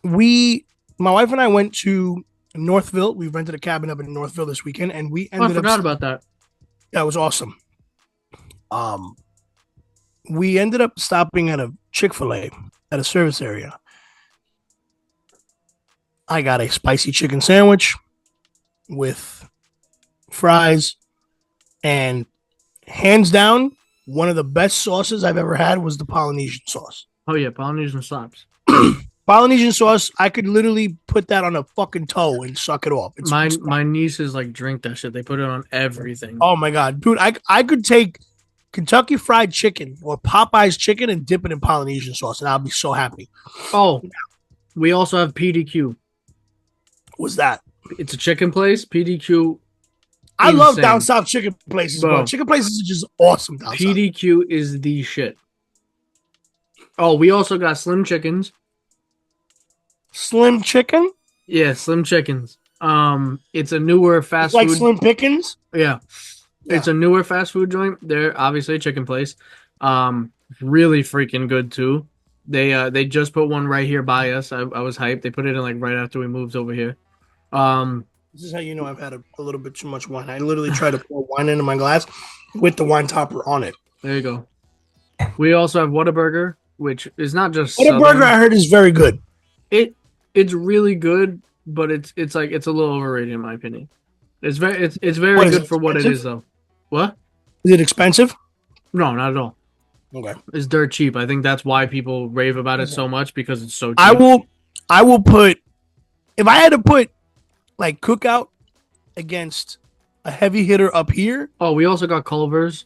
my wife and I went to Northville. We rented a cabin up in Northville this weekend, and we ended up. I forgot about that. That was awesome. We ended up stopping at a Chick-fil-A at a service area. I got a spicy chicken sandwich with fries, and hands down, one of the best sauces I've ever had was the Polynesian sauce. Oh yeah, Polynesian slaps. Polynesian sauce, I could literally put that on a fucking toe and suck it off. My nieces like drink that shit. They put it on everything. Oh my god, dude! I could take Kentucky Fried Chicken or Popeye's chicken and dip it in Polynesian sauce, and I'll be so happy. Oh, we also have PDQ. What's that? It's a chicken place. PDQ. I love down south chicken places, bro. Chicken places are just awesome down PDQ south. Is the shit. Oh, we also got Slim Chickens. Slim Chicken? Yeah, Slim Chickens. It's a newer fast food. Like Slim Pickens? Yeah. It's a newer fast food joint. They're obviously a chicken place. Really freaking good too. They just put one right here by us. I was hyped. They put it in like right after we moved over here. This is how you know I've had a little bit too much wine. I literally try to pour wine into my glass with the wine topper on it. There you go. We also have Whataburger, which is not just Whataburger. I heard is very good. It's really good, but it's a little overrated in my opinion. It's very good for what it is though. What? Is it expensive? No, not at all. Okay. It's dirt cheap. I think that's why people rave about it so much because it's so cheap. I will put, if I had to put like Cookout against a heavy hitter up here. Oh, we also got Culver's.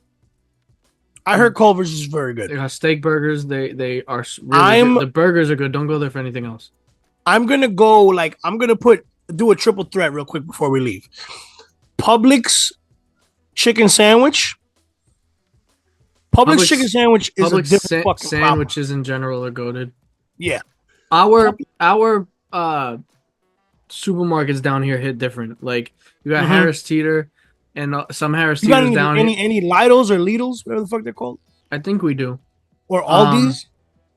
I heard Culver's is very good. They got steak burgers. They are really good. The burgers are good. Don't go there for anything else. I'm gonna do a triple threat real quick before we leave. Publix chicken sandwich. Publix chicken sandwich is a different fucking sandwiches problem. In general are goated. Yeah. Our supermarkets down here hit different. Like you got Harris Teeter and some Harris Teeters down here. Any Lidl's or Lidl's, whatever the fuck they're called? I think we do. Or Aldi's?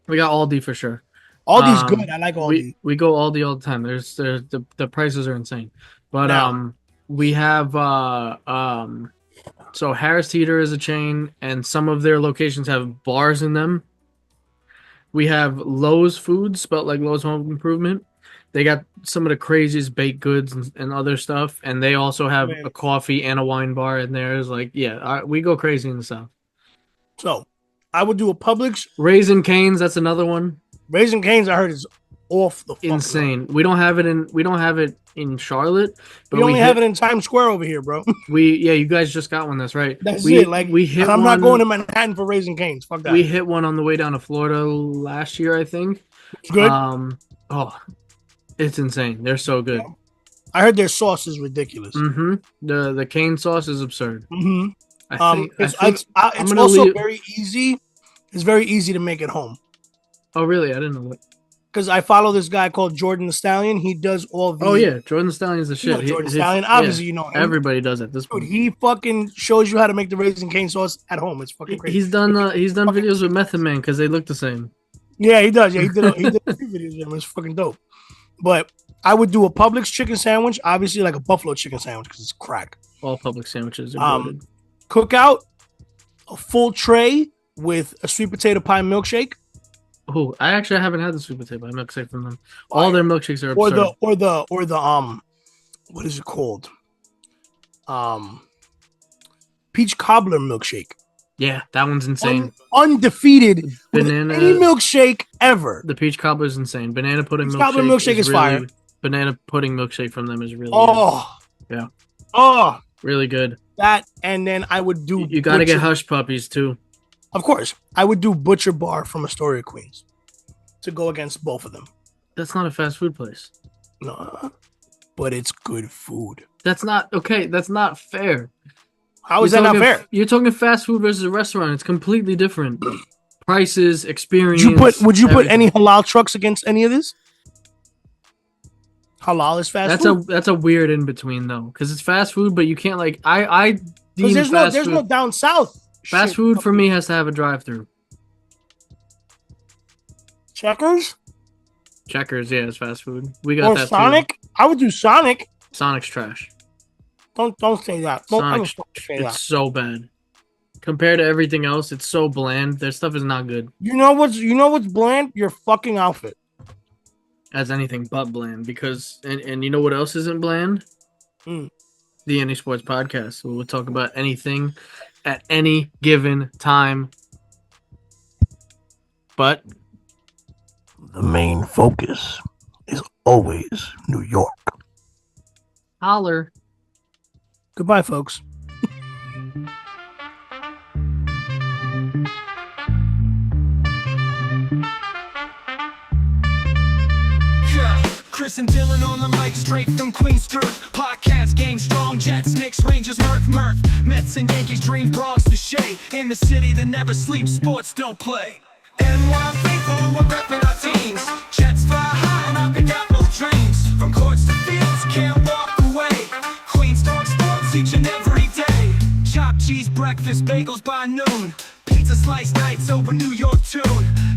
We got Aldi for sure. Aldi's good. I like Aldi. We go Aldi all the time. There's the prices are insane. But we have so Harris Teeter is a chain and some of their locations have bars in them. We have Lowe's Foods, spelled like Lowe's Home Improvement. They got some of the craziest baked goods and other stuff, and they also have a coffee and a wine bar in there. It's like, we go crazy in the South. So, I would do a Publix. Raising Cane's, that's another one. Raising Cane's, I heard, is off the insane. We don't have it in Charlotte, but we only have it in Times Square over here, bro. You guys just got one. That's right. That's it. Like we hit. I'm not going to Manhattan for Raising Cane's. Fuck that. We hit one on the way down to Florida last year, I think. It's good. It's insane. They're so good. Yeah. I heard their sauce is ridiculous. Mm-hmm. The cane sauce is absurd. Mm-hmm. It's also very easy. It's very easy to make at home. Oh, really? I didn't know that. Because I follow this guy called Jordan the Stallion. He does all the... Oh, yeah. Jordan the Stallion is the shit. Jordan the Stallion. Obviously, you know him. Everybody does it. Dude, he fucking shows you how to make the Raising Cane sauce at home. It's fucking crazy. He's done videos with Method Man because they look the same. Yeah, he does. Yeah, he did a few videos with him. It's fucking dope. But I would do a Publix chicken sandwich. Obviously, like a buffalo chicken sandwich because it's crack. All Publix sandwiches are good. Cookout, a full tray with a sweet potato pie milkshake. Oh, I actually haven't had the sweet potato pie milkshake from them. All their milkshakes are absurd. Or the what is it called? Peach cobbler milkshake. Yeah, that one's insane. Undefeated banana any milkshake ever. The peach cobbler is insane. Banana pudding cobbler milkshake is really, fire. Banana pudding milkshake from them is really good. Yeah. Oh, really good. That and then I would do. You got to get Hush Puppies too. Of course, I would do Butcher Bar from Astoria, Queens, to go against both of them. That's not a fast food place. No, but it's good food. That's not okay. That's not fair. How is that not fair? You're talking fast food versus a restaurant. It's completely different. Prices, experience. Would you put any halal trucks against any of this? Halal is fast food. That's a weird in between though, because it's fast food, but you can't like I deem there's no down south. Fast food for me has to have a drive-through. Checkers, yeah, it's fast food. We got that Sonic. Too. I would do Sonic. Sonic's trash. Don't say that. Sonic's it's so bad. Compared to everything else, it's so bland. Their stuff is not good. You know what's bland? Your fucking outfit. As anything but bland, because and you know what else isn't bland? The Any Sports Podcast. So we'll talk about anything at any given time. But the main focus is always New York. Holler. Goodbye, folks. Chris and Dylan on the mic, straight from Queens. Podcast game strong, Jets, Knicks, Rangers, Murph, Mets and Yankees, dream Bronx to Shea. In the city that never sleeps, sports don't play. NY faithful, we're repping our teams. Jets fly high and up and down those trains. From courts to fields, can't walk away. Queens talk sports each and every day. Chopped cheese breakfast, bagels by noon. Pizza slice nights over New York tune.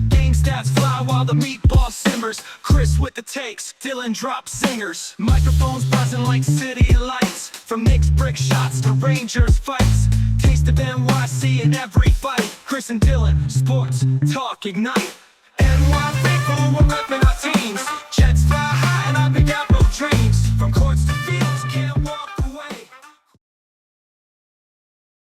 Game stats fly while the meatball simmers. Chris with the takes, Dylan drops singers. Microphones buzzing like city lights. From Knicks brick shots to Rangers fights. Taste of NYC in every fight. Chris and Dylan, sports talk ignite. NY faithful, we're repping our team.